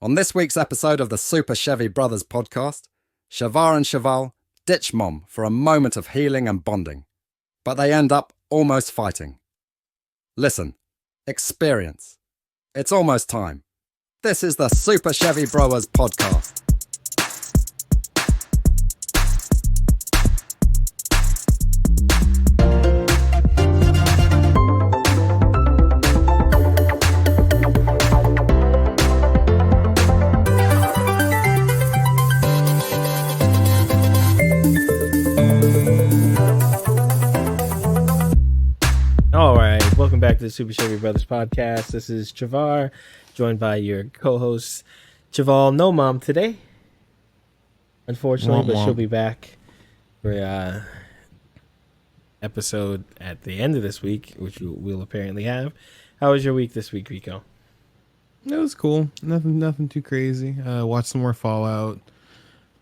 On this week's episode of the Super Chevy Brothers podcast, Chevar and Chevall ditch Mom for a moment of healing and bonding, but they end up almost fighting. Listen, experience. It's almost time. This is the Super Chevy Brothers podcast. Welcome back to the Super Chevy Brothers podcast. This is Chevar, joined by your co-host Chevall. No mom today, unfortunately, but she'll be back for episode at the end of this week, which we'll apparently have. How was your week this week, Rico? It was cool. Nothing too crazy. Watched some more Fallout.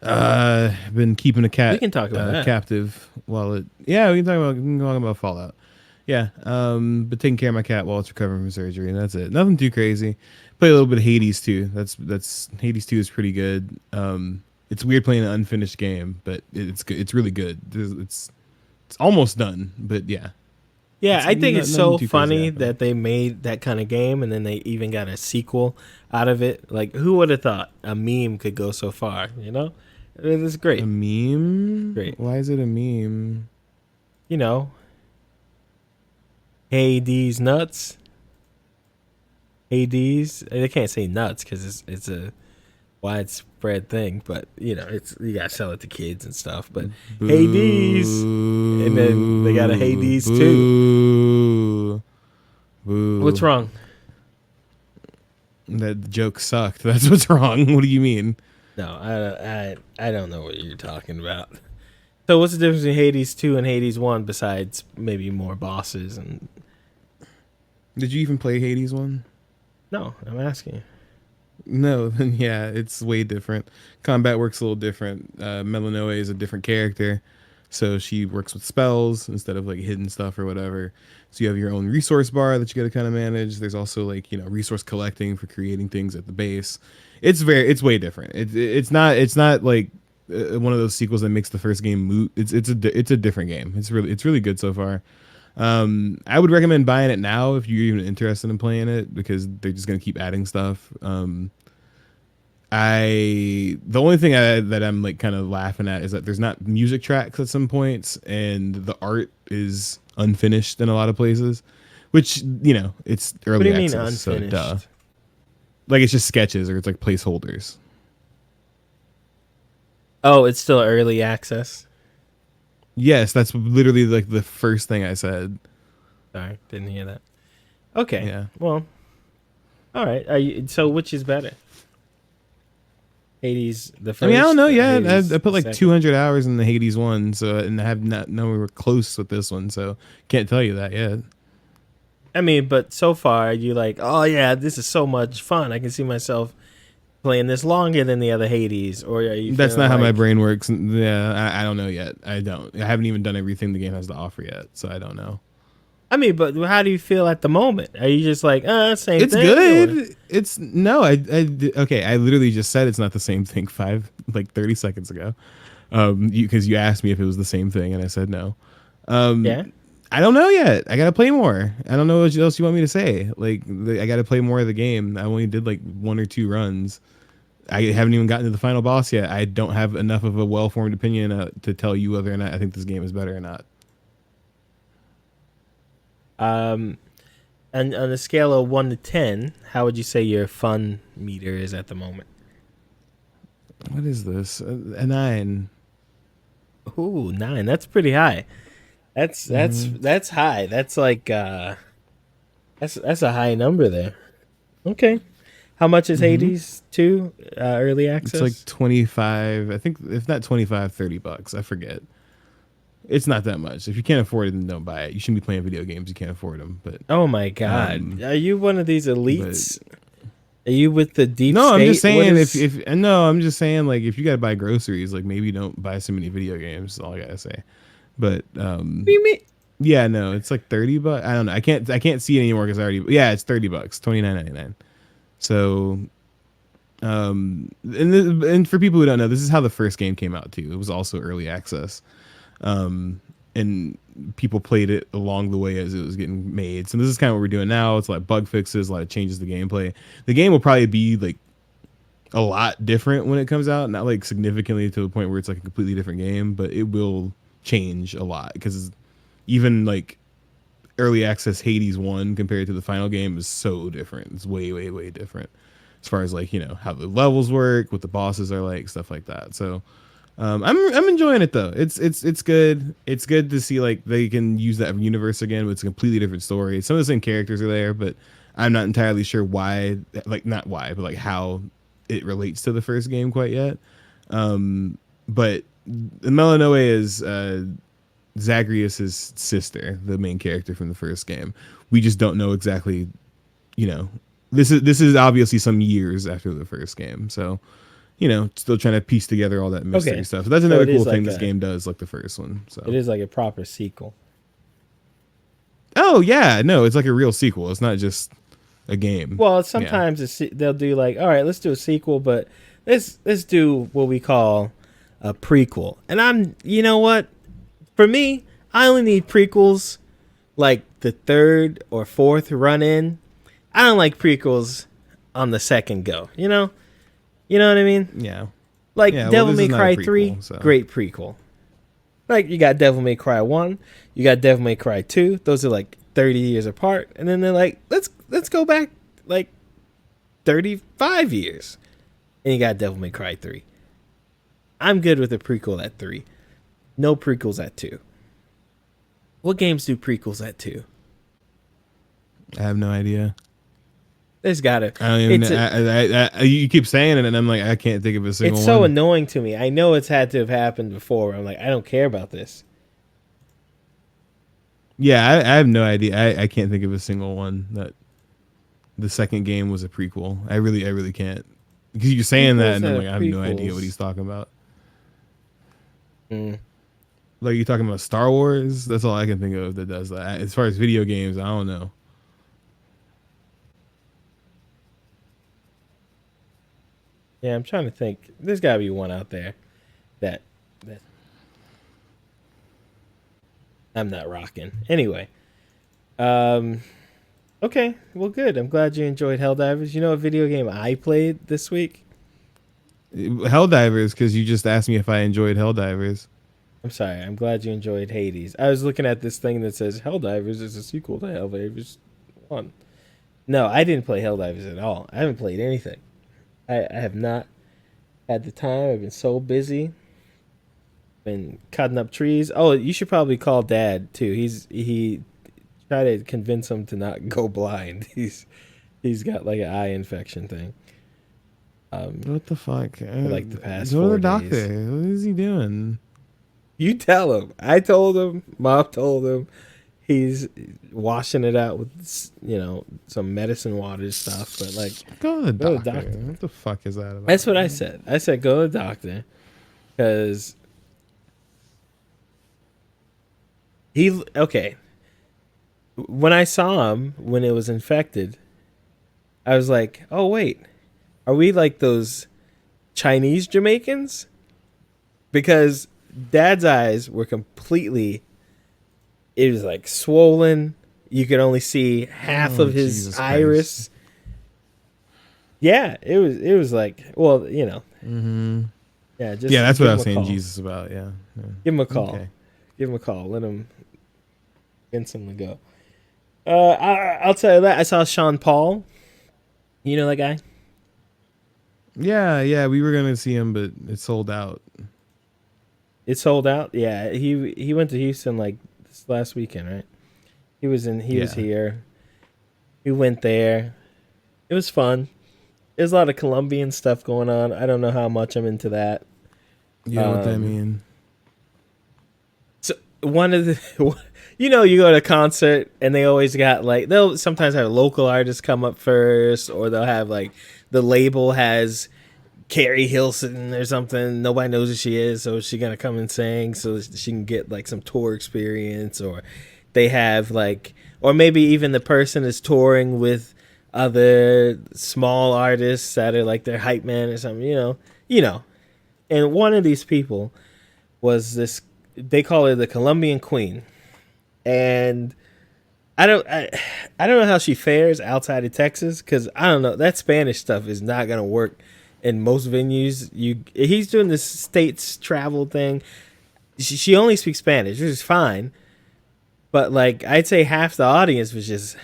Been keeping a cat. We can talk about that. Captive while it. Yeah, we can talk about Fallout. Yeah, but taking care of my cat while it's recovering from surgery, and that's it. Nothing too crazy. Play a little bit of Hades 2. That's Hades 2 is pretty good. It's weird playing an unfinished game, but it's good. It's really good. It's almost done, but yeah. Yeah, I think it's so funny that they made that kind of game, and then they even got a sequel out of it. Like, who would have thought a meme could go so far? You know, it's great. A meme? Great. Why is it a meme? You know. Hades nuts. Hades. They can't say nuts because it's a widespread thing, but you know, you gotta sell it to kids and stuff. But Boo. Hades, and then they got a Hades too. Boo. What's wrong? That joke sucked. That's what's wrong. What do you mean? No, I don't know what you're talking about. So what's the difference between Hades 2 and Hades 1 besides maybe more bosses and... Did you even play Hades 1? No, I'm asking. No, then yeah, it's way different. Combat works a little different. Melanoe is a different character, so she works with spells instead of like hidden stuff or whatever. So you have your own resource bar that you got to kind of manage. There's also like, you know, resource collecting for creating things at the base. It's way different. It's not like one of those sequels that makes the first game moot. It's a different game. It's really good so far. I would recommend buying it now if you're even interested in playing it, because they're just gonna keep adding stuff. The only thing that I'm like kind of laughing at is that there's not music tracks at some points, and the art is unfinished in a lot of places, which, you know, it's early What do you access, mean unfinished? so duh. Like it's just sketches or it's like placeholders. Oh, it's still early access? Yes, that's literally like the first thing I said. Sorry, didn't hear that. Okay. Yeah. Well, all right. So which is better? Hades the first? I mean, I don't know yet. Hades I put like second? 200 hours in the Hades one, so, and I have not know we were close with this one, so can't tell you that yet. I mean, but so far you like, oh yeah, this is so much fun. I can see myself playing this longer than the other Hades. Or are you? That's not feeling how my like- brain works. Yeah, I don't know yet. I haven't even done everything the game has to offer yet, so I don't know. I mean, but how do you feel at the moment? Are you just like, same It's thing? good. Or- It's no. Okay. I literally just said it's not the same thing 30 seconds ago. Because you asked me if it was the same thing, and I said no. Yeah. I don't know yet. I gotta play more. I don't know what else you want me to say. Like, I gotta play more of the game. I only did like 1 or 2 runs. I haven't even gotten to the final boss yet. I don't have enough of a well-formed opinion to tell you whether or not I think this game is better or not. And on a scale of 1 to 10, how would you say your fun meter is at the moment? What is this? A 9. Ooh, 9. That's pretty high. That's high. That's like that's a high number there. Okay. How much is Hades 2 early access? It's like 25. I think if not 25, $30. I forget. It's not that much. If you can't afford it, then don't buy it. You shouldn't be playing video games. You can't afford them. But oh my god, are you one of these elites? Are you with the deep no, state? I'm just saying What is- I'm just saying, like, if you gotta buy groceries, like, maybe don't buy so many video games. That's all I gotta say. But What do you mean? yeah, no, it's like $30. I don't know. I can't see it anymore because I already. Yeah, it's $30. $29.99. So And for people who don't know, this is how the first game came out too. It was also early access, and people played it along the way as it was getting made. So this is kind of what we're doing now. It's like bug fixes, a lot of changes to the gameplay. The game will probably be like a lot different when it comes out, not like significantly to the point where it's like a completely different game, but it will change a lot because even like early access Hades 1 compared to the final game is so different. It's way, way, way different as far as like, you know, how the levels work, what the bosses are like, stuff like that. So I'm enjoying it though. It's good. It's good to see like they can use that universe again, but it's a completely different story. Some of the same characters are there, but I'm not entirely sure why, like not why, but like how it relates to the first game quite yet. But Melanoe is Zagreus's sister, the main character from the first game. We just don't know exactly, you know, this is obviously some years after the first game. So, you know, still trying to piece together all that mystery stuff. That's another cool thing this game does, like the first one. So it is like a proper sequel. Oh yeah, no, it's like a real sequel. It's not just a game. Well, sometimes they'll do like, all right, let's do a sequel, but let's do what we call a prequel. And you know what? For me, I only need prequels like the third or fourth run in. I don't like prequels on the second go. You know what I mean? Yeah. Like Devil May Cry 3, so. Great prequel. Like you got Devil May Cry 1, you got Devil May Cry 2. Those are like 30 years apart, and then they're like, let's go back like 35 years. And you got Devil May Cry 3. I'm good with a prequel at 3. No prequels at 2. What games do prequels at 2? I have no idea. There's gotta. I don't even know. You keep saying it, and I'm like, I can't think of a single one. It's so annoying to me. I know it's had to have happened before. I'm like, I don't care about this. Yeah, I have no idea. I can't think of a single one that the second game was a prequel. I really can't. Because you're saying that, and I'm like, I have no idea what he's talking about. Like, you're talking about Star Wars? That's all I can think of that does that. As far as video games, I don't know. Yeah, I'm trying to think. There's got to be one out there that I'm not rocking. Anyway. Okay, well, good. I'm glad you enjoyed Helldivers. You know what video game I played this week? Helldivers, because you just asked me if I enjoyed Helldivers. I'm sorry. I'm glad you enjoyed Hades. I was looking at this thing that says Helldivers is a sequel to Helldivers 1. No, I didn't play Helldivers at all. I haven't played anything. I have not had the time. I've been so busy. Been cutting up trees. Oh, you should probably call Dad too. He tried to convince him to not go blind. He's got like an eye infection thing. What the fuck? Like the past go 4 to the days. doctor. What is he doing? You tell him. I told him. Mom told him. He's washing it out with, some medicine water stuff. But like, go to the doctor. What the fuck is that about? That's what I said. I said go to the doctor because okay. When I saw him when it was infected, I was like, oh wait, are we like those Chinese Jamaicans? Because Dad's eyes were completely, it was like swollen. You could only see half of his Jesus iris. Christ. Yeah, it was like, well, Mm-hmm. Yeah, that's what I was saying Jesus about, yeah. Give him a call. Okay. Give him a call. Let him instantly go. I'll tell you that. I saw Sean Paul. You know that guy? Yeah, we were gonna see him, but it sold out. It sold out? Yeah. He went to Houston like this last weekend, right? He was here. We went there. It was fun. There's a lot of Colombian stuff going on. I don't know how much I'm into that. You know what that mean? So one of the you go to a concert and they always got like, they'll sometimes have local artists come up first, or they'll have like the label has Carrie Hilson or something. Nobody knows who she is, so she's gonna come and sing so she can get like some tour experience. Or they have like, or maybe even the person is touring with other small artists that are like their hype man or something, you know. And one of these people was this. They call her the Colombian Queen, and I don't know how she fares outside of Texas because I don't know, that Spanish stuff is not gonna work in most venues. He's doing this states travel thing. She only speaks Spanish, which is fine, but like I'd say half the audience was just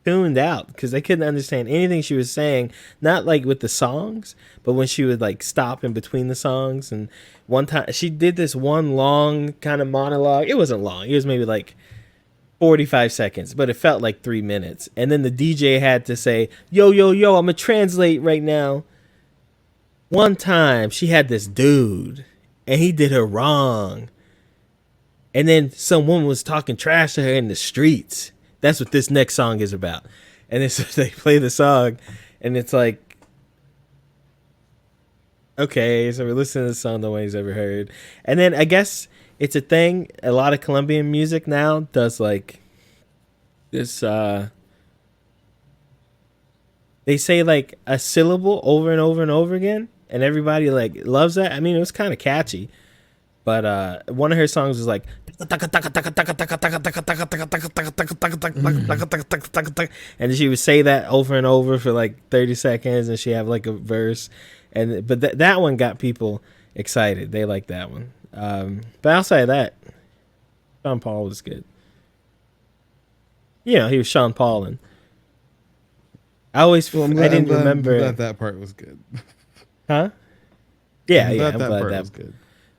tuned out because they couldn't understand anything she was saying. Not like with the songs, but when she would like stop in between the songs. And one time she did this one long kind of monologue. It wasn't long. It was maybe like 45 seconds, but it felt like 3 minutes. And then the DJ had to say, yo, yo, yo, I'm going to translate right now. One time she had this dude and he did her wrong. And then some woman was talking trash to her in the streets. That's what this next song is about. And then so they play the song and it's like, okay, so we're listening to the song nobody's ever heard. And then I guess it's a thing. A lot of Colombian music now does like this. They say like a syllable over and over and over again, and everybody like loves that. I mean, it was kind of catchy, but one of her songs was like, and she would say that over and over for like 30 seconds, and she have like a verse, and but that one got people excited. They like that one. But outside of that, Sean Paul was good. He was Sean Paul, and I didn't remember that part was good. Huh? Yeah, I'm yeah. glad that part was good.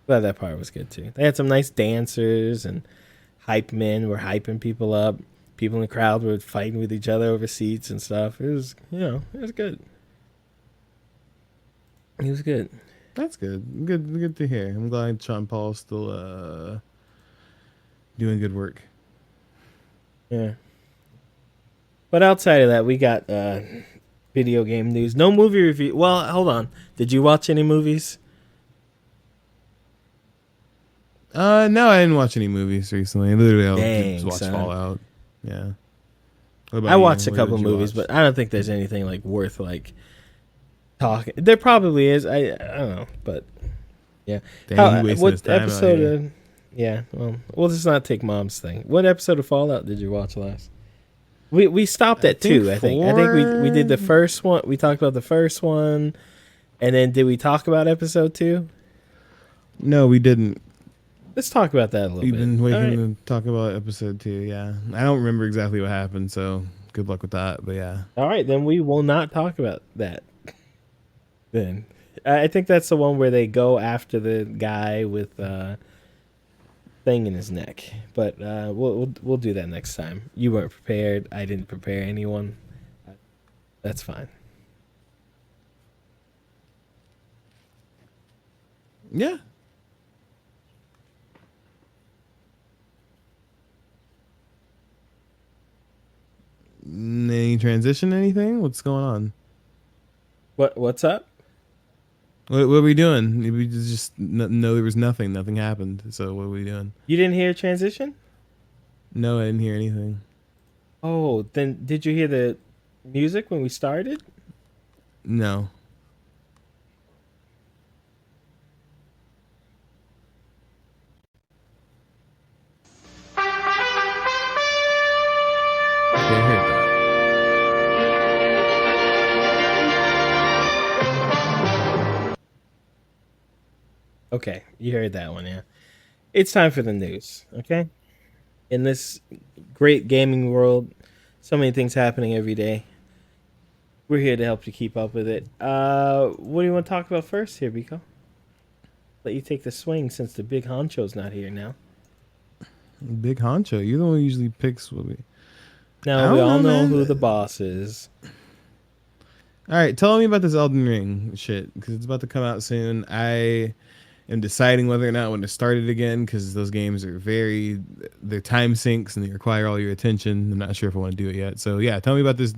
Glad that part was good too. They had some nice dancers and hype men were hyping people up. People in the crowd were fighting with each other over seats and stuff. It was, it was good. It was good. That's good. Good to hear. I'm glad Sean Paul's still doing good work. Yeah. But outside of that, we got video game news. No movie review. Well, hold on. Did you watch any movies? No, I didn't watch any movies recently. Literally, I just watched son. Fallout. Yeah. I watched a couple movies, but I don't think there's anything like worth like talking. There probably is. I don't know, but yeah. Dang, he wasted what his time episode out here. of? Yeah. Well, we'll just not take Mom's thing. What episode of Fallout did you watch last? We stopped at two. I think we did the first one. We talked about the first one, and then did we talk about episode 2? No, we didn't. Let's talk about that a little bit. We've been waiting All right. to talk about episode 2. Yeah, I don't remember exactly what happened, so good luck with that. But yeah, All right, then we will not talk about that. Then I think that's the one where they go after the guy with thing in his neck. But we'll do that next time. You weren't prepared. I didn't prepare anyone. That's fine. yeah. Any transition? Anything? What's going on? What's up? What are we doing? We just no. There was nothing. Nothing happened. So what are we doing? You didn't hear transition? No, I didn't hear anything. Oh, then did you hear the music when we started? No. Okay, I heard that. Okay, you heard that one, yeah. It's time for the news, okay? In this great gaming world, so many things happening every day. We're here to help you keep up with it. What do you want to talk about first here, Biko? Let you take the swing since the big honcho's not here now. Big honcho. You're the one who usually picks what we. I Now don't we all know, know man. who the boss is. All right, tell me about this Elden Ring shit because it's about to come out soon. I am deciding whether or not I want to start it again because those games are they're time sinks and they require all your attention. I'm not sure if I want to do it yet. So yeah, tell me about this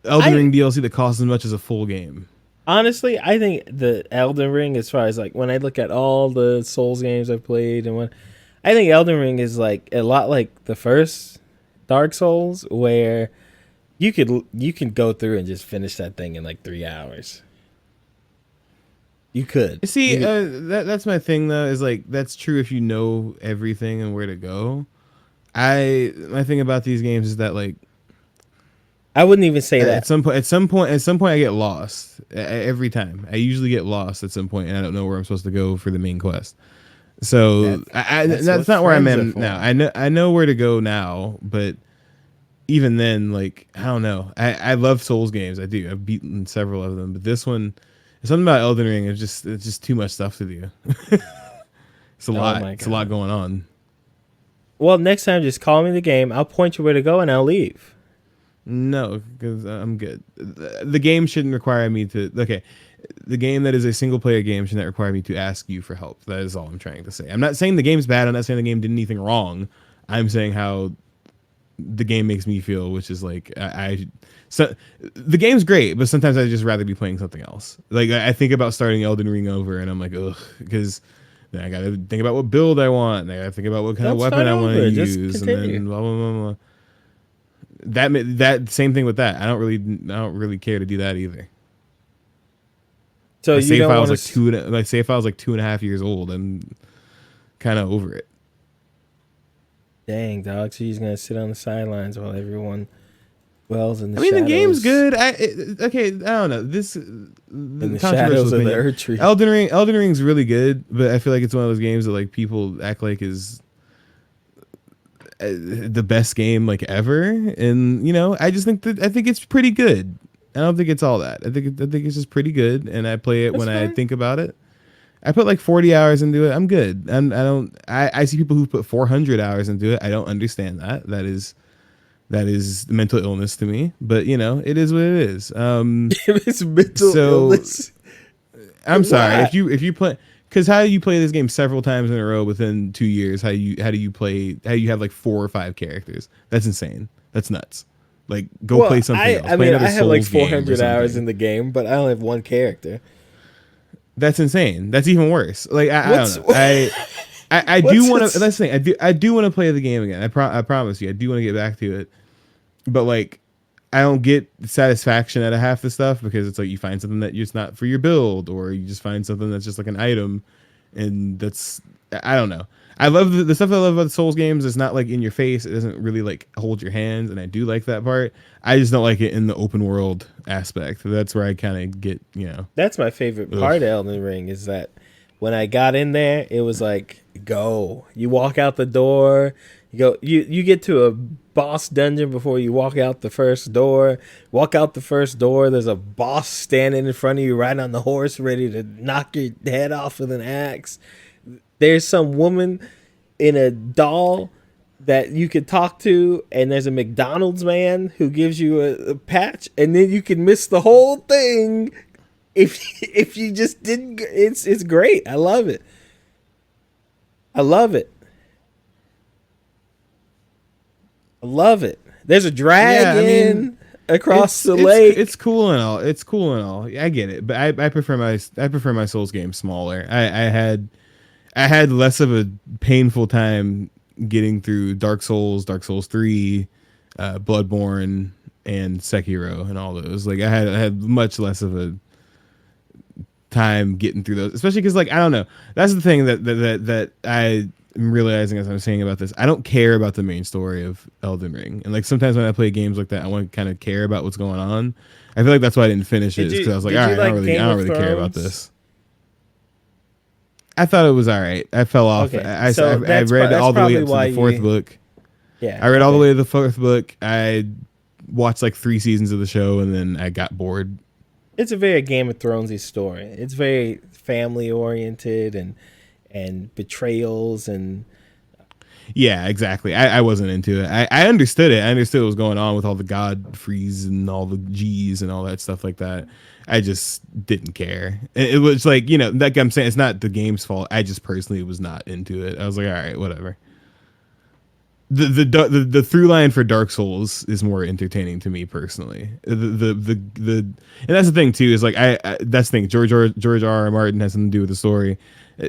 Elden Ring DLC that costs as much as a full game. Honestly, I think the Elden Ring, as far as like when I look at all the Souls games I've played I think Elden Ring is like a lot like the first Dark Souls, where You can go through and just finish that thing in like 3 hours. You could. See, You could- that's my thing though. Is like that's true if you know everything and where to go. My thing about these games is that like I wouldn't even say at that. some point, I get lost every time. I usually get lost at some point, and I don't know where I'm supposed to go for the main quest. So That's that's what not where I'm friends are at for. now. I know where to go now, but even then, like I don't know. I love Souls games. I do. I've beaten several of them, but this one, something about Elden Ring. It's just too much stuff to do. It's a lot. my It's a lot God. going on. Well, next time just call me the game. I'll point you where to go and I'll leave. No, because I'm good. The game shouldn't require me to. Okay, the game that is a single player game should not require me to ask you for help. That is all I'm trying to say. I'm not saying the game's bad. I'm not saying the game did anything wrong. I'm saying how the game makes me feel, which is like so the game's great, but sometimes I'd just rather be playing something else. Like I think about starting Elden Ring over, and I'm like, ugh, because then I gotta think about what build I want, and I gotta think about what kind of Don't weapon start I want to over. Just use, and continue. then blah blah blah blah. That same thing with that. I don't really care to do that either. So My you save don't file was want like to. my save file was like 2.5 years old. I'm kind of over it. Dang, dog. So you're gonna sit on the sidelines while everyone dwells in the I mean, shadows. the game's good. Okay, I don't know. This In the the controversial shadows of the opinion. Earth Tree. Elden Ring's really good, but I feel like it's one of those games that like people act like is the best game like ever, and I just I think it's pretty good. I don't think it's all that. I think it's just pretty good, and I play it That's when I fine. think about it. I put like 40 hours into it. I'm good. I don't. I see people who put 400 hours into it. I don't understand that. That is mental illness to me. But it is what it is. It's mental So illness. I'm sorry Why? if you play, because how do you play this game several times in a row within 2 years? How do you play? How you have like 4 or 5 characters? That's insane. That's nuts. Like go Well, play something else. I Play mean, another I have like Souls game or 400 hours something. in the game, but I only have one character. That's insane. That's even worse. Like I What's don't know. I do what's want its- to. That's the thing. I do want to play the game again. I promise you. I do want to get back to it. But like, I don't get satisfaction out of half the stuff because it's like you find something that it's not for your build, or you just find something that's just like an item, and that's I don't know. I love the stuff I love about the Souls games. It's not like in your face. It doesn't really like hold your hands, and I do like that part. I just don't like it in the open world aspect. That's where I kind of get That's my favorite Ugh. part of Elden Ring is that when I got in there, it was like go. You walk out the door, you get to a boss dungeon before you walk out the first door. Walk out the first door, there's a boss standing in front of you right on the horse ready to knock your head off with an axe. There's some woman in a doll that you could talk to, and there's a McDonald's man who gives you a patch, and then you can miss the whole thing if you just didn't. It's great. I love it. I love it. I love it. There's a dragon across the lake. It's cool and all. It's cool and all. I get it, but I prefer my Souls game smaller. I had less of a painful time getting through Dark Souls 3, Bloodborne, and Sekiro, and all those. Like I had much less of a time getting through those, especially because like I don't know. That's the thing that I am realizing as I'm saying about this. I don't care about the main story of Elden Ring, and like sometimes when I play games like that, I want to kind of care about what's going on. I feel like that's why I didn't finish it, because I was like, Did all you right, I like Game don't of really care about Thrones? this. I thought it was all right. I fell off. Okay, I so read that's all the way probably up to why the fourth you- book. Yeah, I read all the okay. way to the fourth book. I watched like 3 seasons of the show, and then I got bored. It's a very Game of Thronesy story. It's very family oriented and betrayals and Yeah, exactly. I wasn't into it. I understood it. I understood what was going on with all the Godfreys and all the G's and all that stuff like that. I just didn't care. It was like, like I'm saying, it's not the game's fault. I just personally was not into it. I was like, all right, whatever. The through line for Dark Souls is more entertaining to me personally. And that's the thing too, is like I that's the thing. George R. R. Martin has something to do with the story.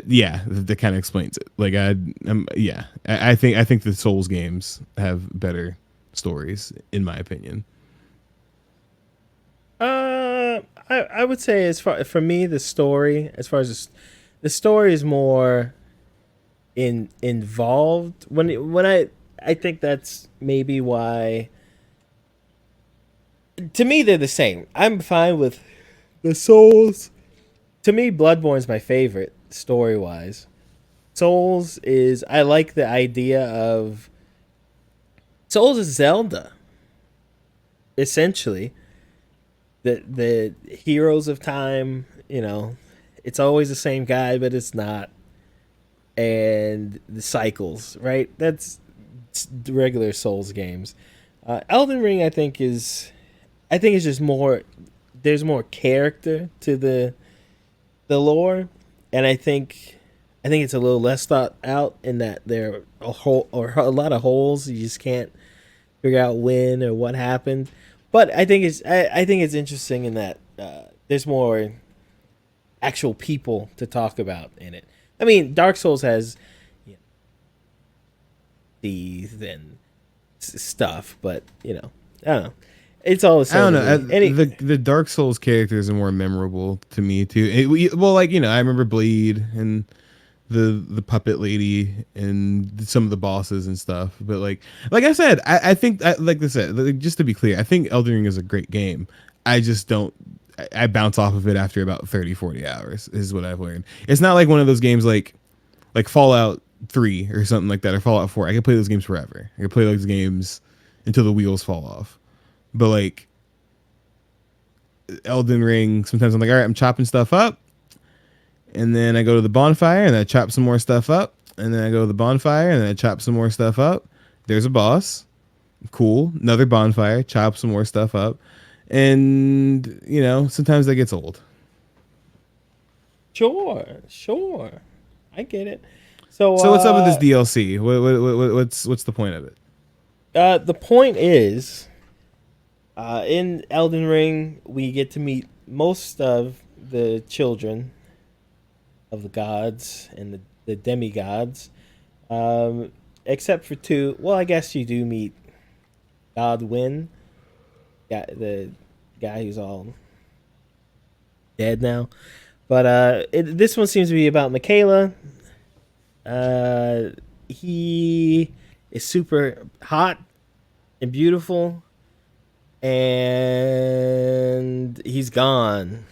Yeah, that kind of explains it. Like I think the Souls games have better stories in my opinion. I would say as far for me the story as far as the story is more involved when I think that's maybe why to me they're the same. I'm fine with the Souls. To me, Bloodborne's my favorite story wise. Souls is I like the idea of Souls is Zelda essentially. The heroes of time, it's always the same guy, but it's not. And the cycles, right? That's the regular Souls games. Elden Ring, I think it's just more. There's more character to the lore, and I think it's a little less thought out in that there are a lot of holes you just can't figure out when or what happened. But I think it's interesting in that there's more actual people to talk about in it. I mean, Dark Souls has thieves and stuff, but I don't know. It's all the I don't same. know. To me. The Dark Souls characters are more memorable to me too. Well, like I remember Blade and the puppet lady and some of the bosses and stuff. But like I said, I think like I said, just to be clear, I think Elden Ring is a great game. I just don't. I bounce off of it after about 30, 40 hours is what I've learned. It's not like one of those games like Fallout 3 or something like that, or Fallout 4. I can play those games forever. I can play those games until the wheels fall off. But like Elden Ring, sometimes I'm like, all right, I'm chopping stuff up, and then I go to the bonfire and I chop some more stuff up, and then I go to the bonfire and then I chop some more stuff up. There's a boss. Cool. Another bonfire, chop some more stuff up. And sometimes that gets old. Sure. I get it. So what's up with this DLC? What's the point of it? The point is, in Elden Ring, we get to meet most of the children of the gods and the demigods, except for two. Well, I guess you do meet Godwyn, the guy who's all dead now. But this one seems to be about Michaela. He is super hot and beautiful, and he's gone.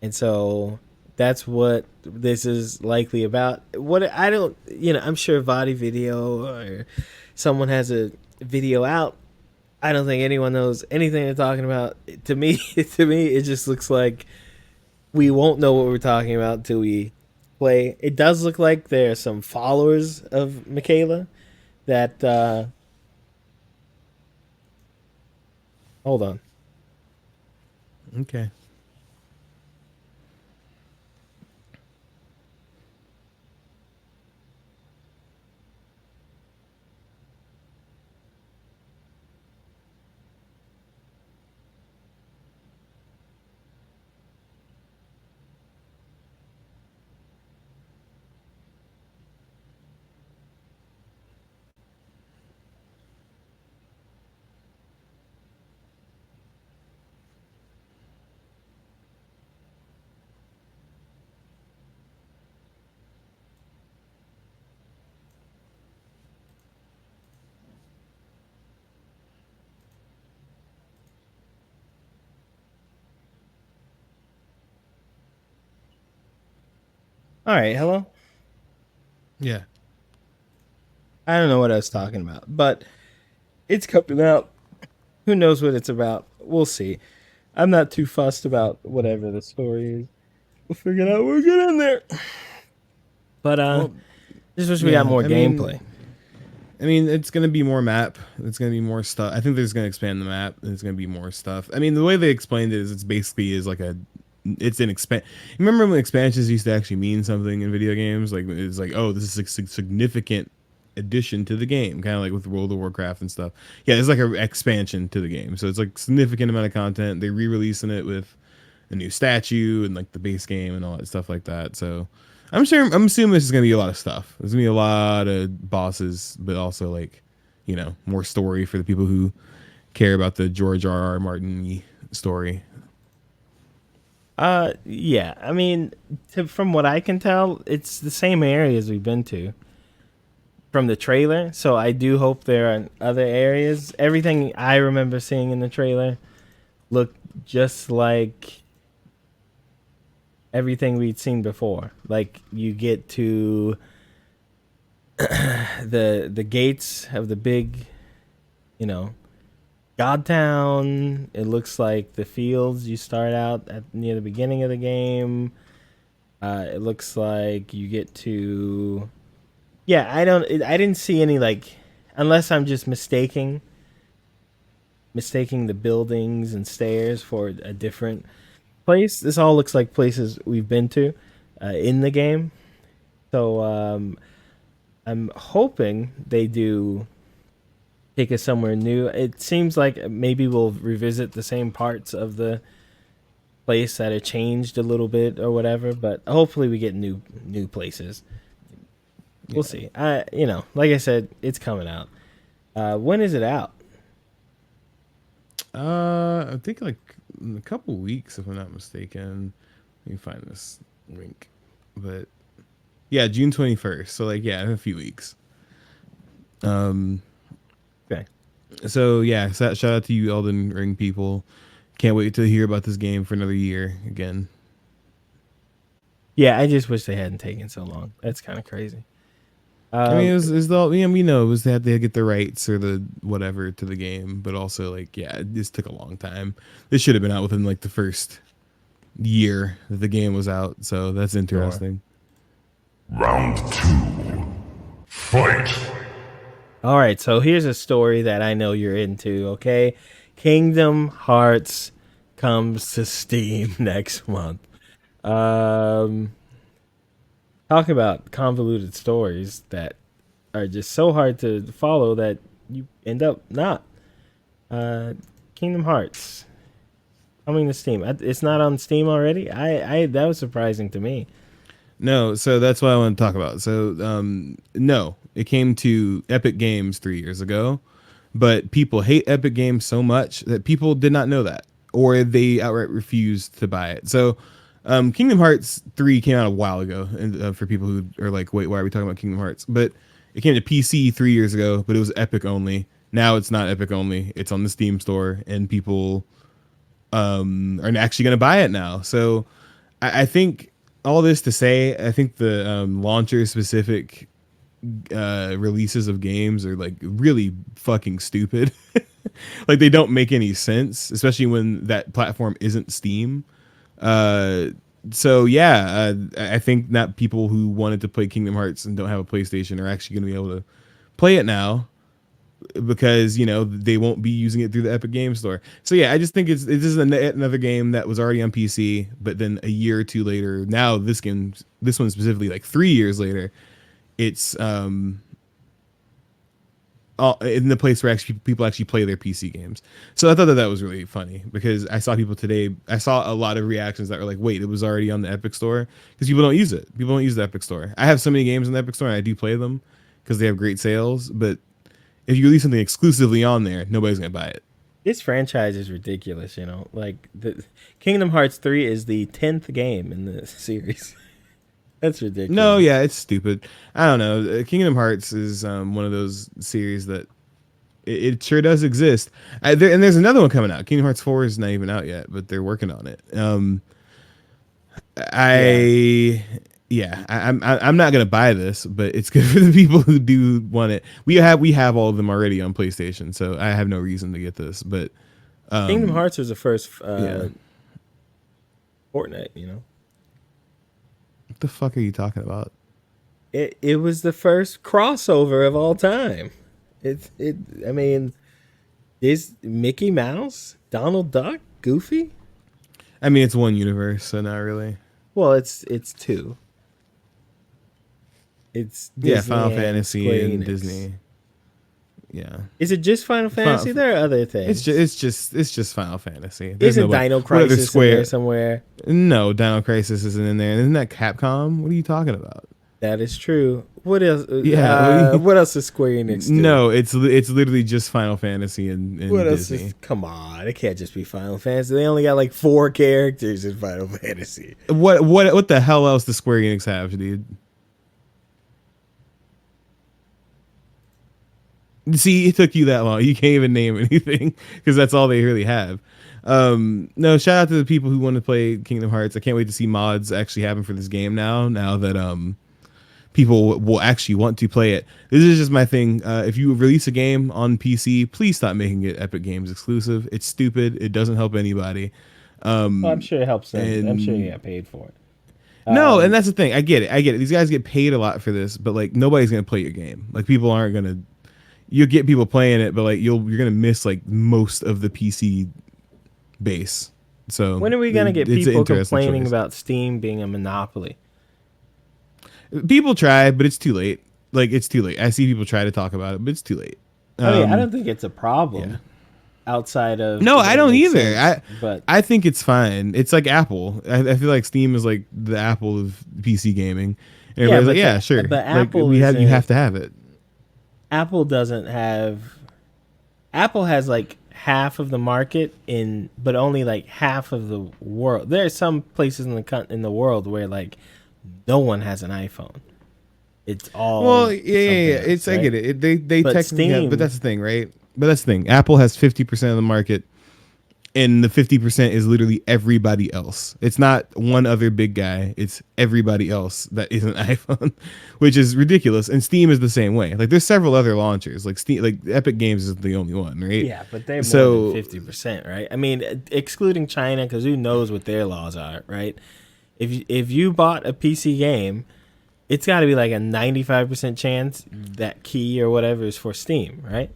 And so that's what this is likely about. What I don't, I'm sure Vadi Video or someone has a video out. I don't think anyone knows anything they're talking about. To me, it just looks like we won't know what we're talking about until we play. It does look like there are some followers of Michaela that hold on. Okay. All right, hello. Yeah. I don't know what I was talking about, but it's coming out. Who knows what it's about? We'll see. I'm not too fussed about whatever the story is. We'll figure it out when we get in there. But just wish we got more gameplay. I mean, it's gonna be more map. It's gonna be more stuff. I think they're just gonna expand the map. And it's gonna be more stuff. I mean, the way they explained it is it's basically is like it's an expand. Remember when expansions used to actually mean something in video games? Like it's like, oh, this is a significant addition to the game, kind of like with World of Warcraft and stuff. Yeah, it's like an expansion to the game, so it's like significant amount of content. They re-releasing it with a new statue and like the base game and all that stuff like that. So I'm assuming this is gonna be a lot of stuff. There's gonna be a lot of bosses, but also like more story for the people who care about the George R.R. Martin story. Yeah. I mean, from what I can tell, it's the same areas we've been to from the trailer. So I do hope there are other areas. Everything I remember seeing in the trailer looked just like everything we'd seen before. Like you get to the gates of the big, you know, God Town. It looks like the fields you start out at near the beginning of the game. It looks like you get to, yeah. I didn't see any like, unless I'm just mistaking the buildings and stairs for a different place. This all looks like places we've been to in the game. So I'm hoping they do take us somewhere new. It seems like maybe we'll revisit the same parts of the place that are changed a little bit or whatever, but hopefully we get new places. We'll see. Like I said, it's coming out. When is it out? I think like in a couple weeks, if I'm not mistaken. Let me find this link. But yeah, June 21st. So like, yeah, in a few weeks. Okay. So yeah, shout out to you Elden Ring people. Can't wait to hear about this game for another year again. Yeah, I just wish they hadn't taken so long. That's kind of crazy. I mean, it was the, we know it was that they had to get the rights or the whatever to the game, but also like, yeah, this took a long time. This should have been out within like the first year that the game was out. So that's interesting. Round 2. Fight. All right, so here's a story that I know you're into, okay? Kingdom Hearts comes to Steam next month. Talk about convoluted stories that are just so hard to follow that you end up not. Kingdom Hearts coming to Steam. It's not on Steam already? I that was surprising to me. No, so that's what I want to talk about. So, no, it came to Epic Games 3 years ago, but people hate Epic Games so much that people did not know that, or they outright refused to buy it. So, Kingdom Hearts 3 came out a while ago, and for people who are like, wait, why are we talking about Kingdom Hearts? But it came to PC 3 years ago, but it was Epic only. Now it's not Epic only. It's on the Steam store, and people are actually going to buy it now. So, I think all this to say, I think the launcher specific releases of games are like really fucking stupid. Like they don't make any sense, especially when that platform isn't Steam. So yeah, I think that people who wanted to play Kingdom Hearts and don't have a PlayStation are actually going to be able to play it now, because they won't be using it through the Epic Game Store. So yeah, I just think this is another game that was already on PC, but then a year or two later, now this one specifically, like 3 years later, it's in the place where people actually play their PC games. So I thought that was really funny, because I saw people today. I saw a lot of reactions that were like, "Wait, it was already on the Epic Store?" Because people don't use it. People don't use the Epic Store. I have so many games in the Epic Store, and I do play them because they have great sales, but if you release something exclusively on there, nobody's gonna buy it. This franchise is ridiculous, Like the Kingdom Hearts 3 is the 10th game in the series. That's ridiculous. No, yeah, it's stupid. I don't know. Kingdom Hearts is one of those series that it sure does exist. And there's another one coming out. Kingdom Hearts 4 is not even out yet, but they're working on it. I'm not gonna buy this, but it's good for the people who do want it. We have all of them already on PlayStation, so I have no reason to get this. But Kingdom Hearts was the first Fortnite. What the fuck are you talking about? It was the first crossover of all time. I mean, is Mickey Mouse, Donald Duck, Goofy? I mean, it's one universe, so not really. Well, it's two. It's Disney Final Fantasy Square and Enix. Disney. Yeah. Is it just Final Fantasy? There are other things. It's just Final Fantasy. There's Isn't Dino Crisis in there somewhere? No, Dino Crisis isn't in there. Isn't that Capcom? What are you talking about? That is true. What else? Yeah. What else is Square Enix doing? No, it's literally just Final Fantasy and What else Disney. is? Come on, it can't just be Final Fantasy. They only got like 4 characters in Final Fantasy. What the hell else does Square Enix have, dude? See, it took you that long. You can't even name anything because that's all they really have. No, shout out to the people who want to play Kingdom Hearts. I can't wait to see mods actually happen for this game now that people will actually want to play it. This is just my thing. If you release a game on PC, please stop making it Epic Games exclusive. It's stupid. It doesn't help anybody. Well, I'm sure it helps them. I'm sure you got paid for it. No, and that's the thing. I get it. These guys get paid a lot for this, but like nobody's gonna play your game. Like people aren't gonna. You'll get people playing it, but like you're gonna miss like most of the PC base. So when are we gonna get people complaining choice. about Steam being a monopoly? People try, but it's too late. Like it's too late. I see people try to talk about it, but it's too late. I don't think it's a problem outside of. No, I don't either. But I think it's fine. It's like Apple. I feel like Steam is like the Apple of PC gaming. And everybody's like, yeah, sure. But like, Apple you have to have it. Apple doesn't have. Apple has like half of the market but only like half of the world. There are some places in the world where like no one has an iPhone. It's all It's right? I get it. They But technically, Steam, but that's the thing, right? But that's the thing. Apple has 50% of the market, and the 50% is literally everybody else. It's not one other big guy. It's everybody else that is an iPhone, which is ridiculous. And Steam is the same way. Like there's several other launchers. Like Steam, like Epic Games is the only one, right? Yeah, but they're more than 50%, right? I mean, excluding China, because who knows what their laws are, right? If you bought a PC game, it's got to be like a 95% chance that key or whatever is for Steam, right?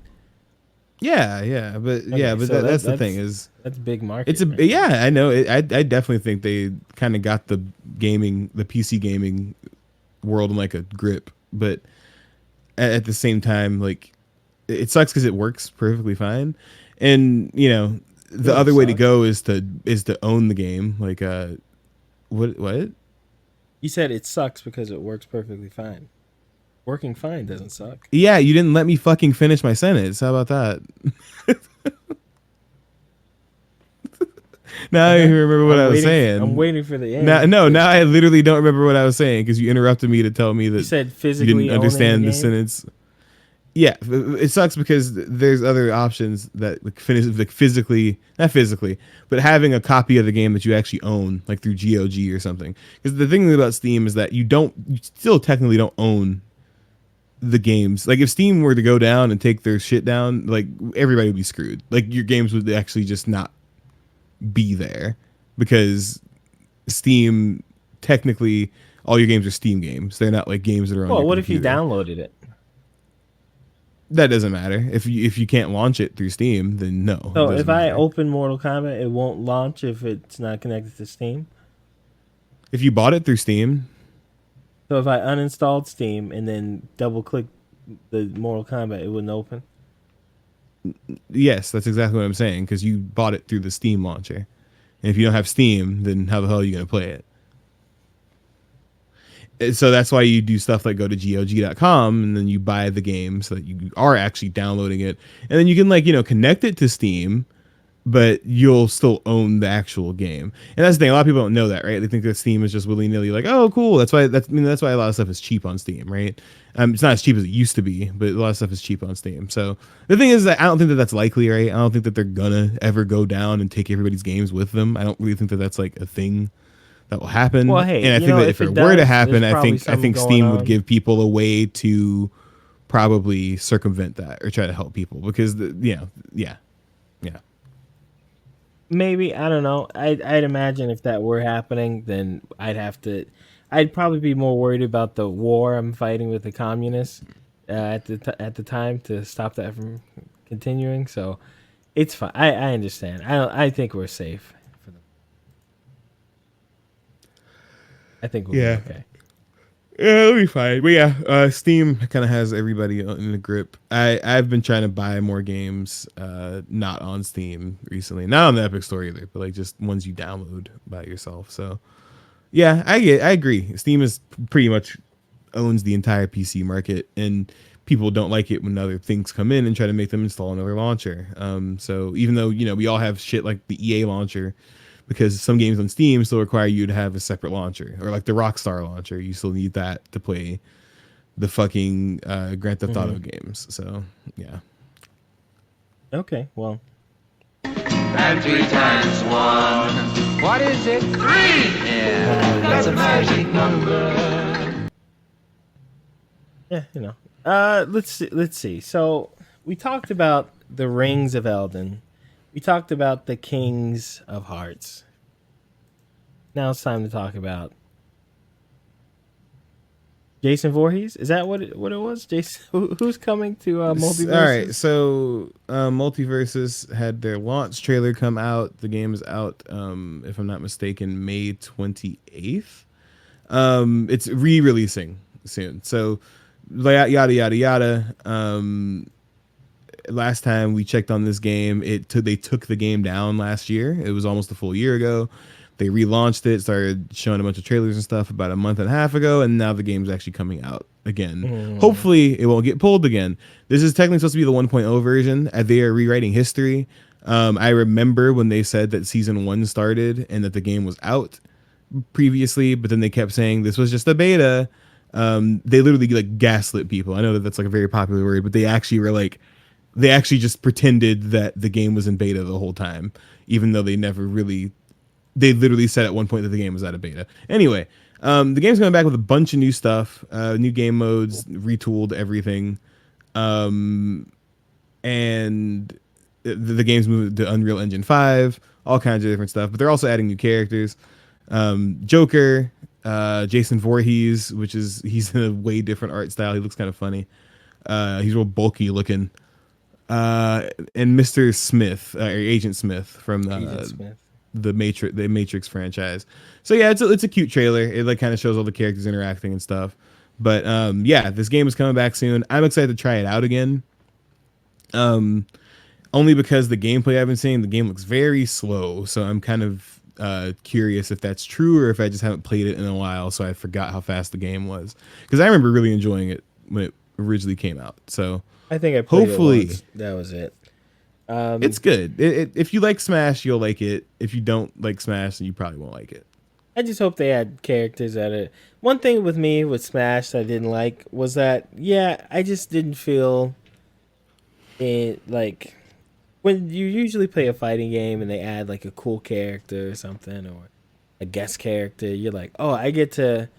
Yeah, but Okay, but so that's the thing is that's big market. it's a right? yeah, I know. I definitely think they kind of got the PC gaming world in like a grip, but at the same time, like it sucks because it works perfectly fine, and you know the other way to go is to own the game. Like what? You said it sucks because it works perfectly fine. Working fine doesn't suck. Yeah, you didn't let me fucking finish my sentence. How about that? Now I remember what I was saying. I'm waiting for the end. Now I literally don't remember what I was saying because you interrupted me to tell me that You said physically you didn't understand the game? sentence. Yeah, it sucks because there's other options that physically, not physically, but having a copy of the game that you actually own, like through GOG or something. Because the thing about Steam is that you still technically don't own the games. Like if Steam were to go down and take their shit down, like everybody would be screwed. Like your games would actually just not be there because Steam, technically all your games are Steam games. They're not like games that are on your what computer. if you downloaded it? That doesn't matter. If you can't launch it through Steam, then no. So if I open Mortal Kombat, it won't launch if it's not connected to Steam? If you bought it through Steam, So if I uninstalled Steam and then double click the Mortal Kombat, it wouldn't open? yes, that's exactly what I'm saying, because you bought it through the Steam launcher. And if you don't have Steam, then how the hell are you going to play it? So that's why you do stuff like go to GOG.com and then you buy the game so that you are actually downloading it. And then you can connect it to Steam, but you'll still own the actual game. And that's the thing. A lot of people don't know that, right? They think that Steam is just willy-nilly like, oh, cool. That's why a lot of stuff is cheap on Steam, right? It's not as cheap as it used to be, but a lot of stuff is cheap on Steam. So the thing is that I don't think that that's likely, right? I don't think that they're gonna ever go down and take everybody's games with them. I don't really think that that's like a thing that will happen. Well, hey, and I think that if it were to happen, I think Steam would give people a way to probably circumvent that or try to help people because yeah. Maybe, I don't know. I'd imagine if that were happening, then I'd probably be more worried about the war I'm fighting with the communists at the time to stop that from continuing. So it's fine. I understand. I think we're safe for them. I think we'll be okay. Yeah, it'll be fine. But yeah, Steam kind of has everybody in the grip. I've been trying to buy more games not on Steam recently. Not on the Epic Store either, but like just ones you download by yourself. So yeah, I agree. Steam is pretty much owns the entire PC market, and people don't like it when other things come in and try to make them install another launcher. So even though, we all have shit like the EA launcher, because some games on Steam still require you to have a separate launcher, or like the Rockstar launcher, you still need that to play the fucking Grand Theft Auto games. So yeah. Okay, well. And 3 times 1. What is it? 3! Yeah, that's a magic number. Yeah, let's see. So we talked about the Rings of Elden. We talked about the Kings of Hearts. Now it's time to talk about Jason Voorhees. Is that what it was? Jason, who's coming to Multiverses? All right, so Multiverses had their launch trailer come out. The game is out, if I'm not mistaken, May 28th. It's re-releasing soon. So yada yada yada. Last time we checked on this game, they took the game down last year. It was almost a full year ago. They relaunched it, started showing a bunch of trailers and stuff about a month and a half ago, and now the game's actually coming out again. Hopefully, it won't get pulled again. This is technically supposed to be the 1.0 version. They are rewriting history. I remember when they said that Season 1 started and that the game was out previously, but then they kept saying this was just a beta. They literally like gaslit people. I know that that's like a very popular word, but they actually were like, they actually just pretended that the game was in beta the whole time, even though they never really... They literally said at one point that the game was out of beta. Anyway, the game's coming back with a bunch of new stuff, new game modes, retooled everything. And the game's moved to Unreal Engine 5, all kinds of different stuff. But they're also adding new characters. Joker, Jason Voorhees, he's in a way different art style. He looks kind of funny. He's real bulky looking. And Mr. Smith, or Agent Smith from the Matrix franchise. So yeah, it's a cute trailer. It like kind of shows all the characters interacting and stuff. But yeah, this game is coming back soon. I'm excited to try it out again. Only because the gameplay I've been seeing, the game looks very slow. So I'm kind of curious if that's true or if I just haven't played it in a while, so I forgot how fast the game was. Because I remember really enjoying it when it originally came out. So I think I played hopefully it once. That was it. It's good. If you like Smash, you'll like it. If you don't like Smash, then you probably won't like it. I just hope they add characters at it. One thing with me with Smash that I didn't like was that, I just didn't feel it like when you usually play a fighting game and they add like a cool character or something or a guest character, you're like, oh, I get to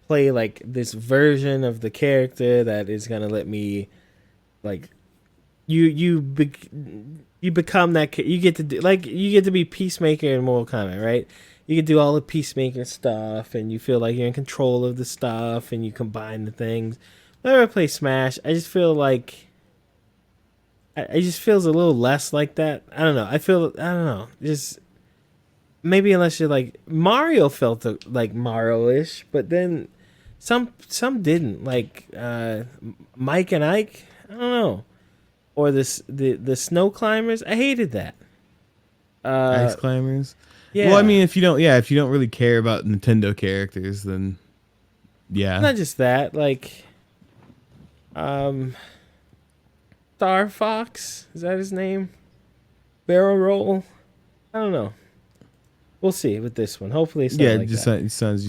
play like this version of the character that is gonna let me like you become that you get to do, like you get to be Peacemaker in Mortal Kombat, right? You can do all the Peacemaker stuff and you feel like you're in control of the stuff and you combine the things. Whenever I play Smash, I just feel like it just feels a little less like that. I don't know. Just maybe unless you're like Mario felt like Mario-ish, but then some didn't. Like Mike and Ike, I don't know. Or the snow climbers, I hated that. Ice climbers. Yeah. Well, I mean, if you don't really care about Nintendo characters, then yeah. Not just that, like, Star Fox, is that his name? Barrel Roll. I don't know. We'll see with this one. Hopefully, it's not like that. It sounds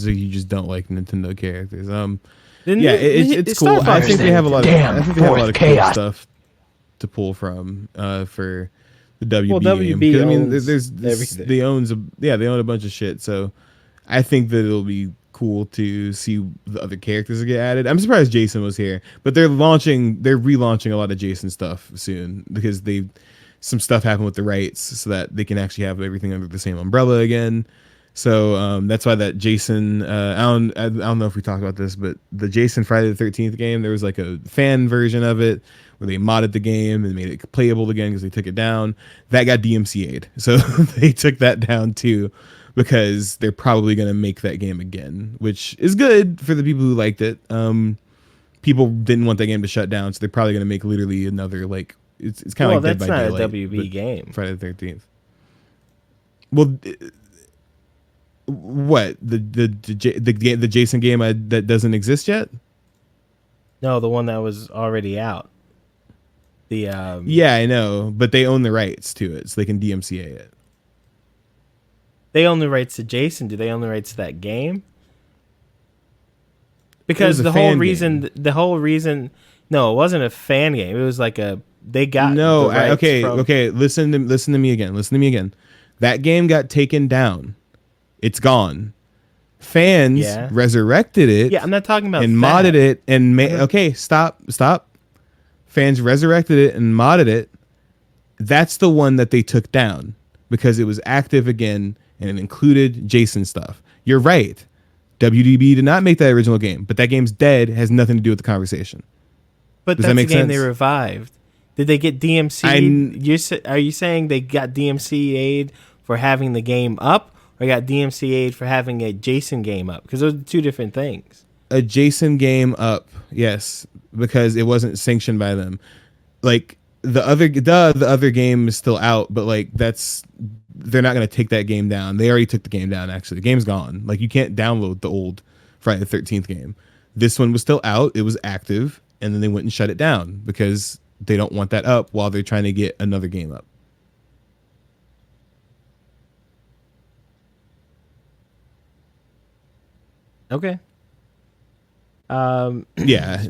like you just don't like Nintendo characters. It's cool. I think they have a lot of cool stuff to pull from for the WB game. Because I mean, there's everything. they own a bunch of shit. So I think that it'll be cool to see the other characters that get added. I'm surprised Jason was here, but they're relaunching a lot of Jason stuff soon because some stuff happened with the rights, so that they can actually have everything under the same umbrella again. So that's why that Jason, I don't know if we talked about this, but the Jason Friday the 13th game, there was like a fan version of it where they modded the game and made it playable again because they took it down. That got DMCA'd. So they took that down too because they're probably going to make that game again, which is good for the people who liked it. People didn't want that game to shut down, so they're probably going to make literally another, like, it's kind of like Dead by Daylight. That's not a WB game. Friday the 13th. Well, What the Jason game that doesn't exist yet? No, the one that was already out. The Yeah, I know, but they own the rights to it, so they can DMCA it. They own the rights to Jason. Do they own the rights to that game? Because the whole reason, no, it wasn't a fan game. It was like they got no. the rights Okay. Listen to me again. That game got taken down. It's gone. Fans resurrected it. Yeah, I'm not talking about and that. modded it and made. Okay, stop. Fans resurrected it and modded it. That's the one that they took down because it was active again and it included Jason stuff. You're right. WDB did not make that original game, but that game's dead. It has nothing to do with the conversation. But Does that's that make the game sense? they revived. Did they get DMC'd? Are you saying they got DMCA'd for having the game up, or got DMCA'd for having a Jason game up? Because those are two different things. A Jason game up, yes, because it wasn't sanctioned by them. Like the other game is still out, but like they're not going to take that game down. They already took the game down. Actually, the game's gone. Like you can't download the old Friday the 13th game. This one was still out. It was active, and then they went and shut it down because they don't want that up while they're trying to get another game up. Okay. Yeah.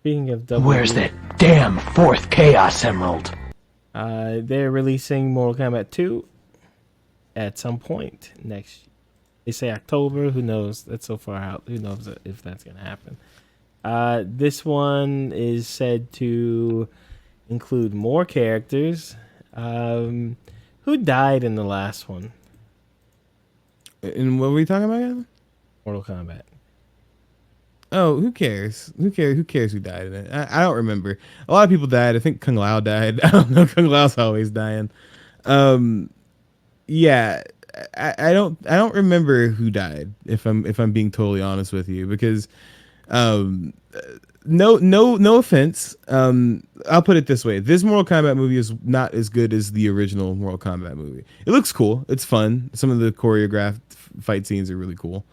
Speaking of WWE, Where's that damn fourth Chaos Emerald? they're releasing Mortal Kombat 2 at some point next. They say October. Who knows? That's so far out. Who knows if that's gonna happen? This one is said to include more characters. Who died in the last one? And what were we talking about again? Mortal Kombat. Oh, who cares? Who cares who died in it? I don't remember. A lot of people died. I think Kung Lao died. I don't know. Kung Lao's always dying. Yeah, I don't remember who died. If I'm being totally honest with you, because no offense. I'll put it this way: this Mortal Kombat movie is not as good as the original Mortal Kombat movie. It looks cool. It's fun. Some of the choreographed fight scenes are really cool.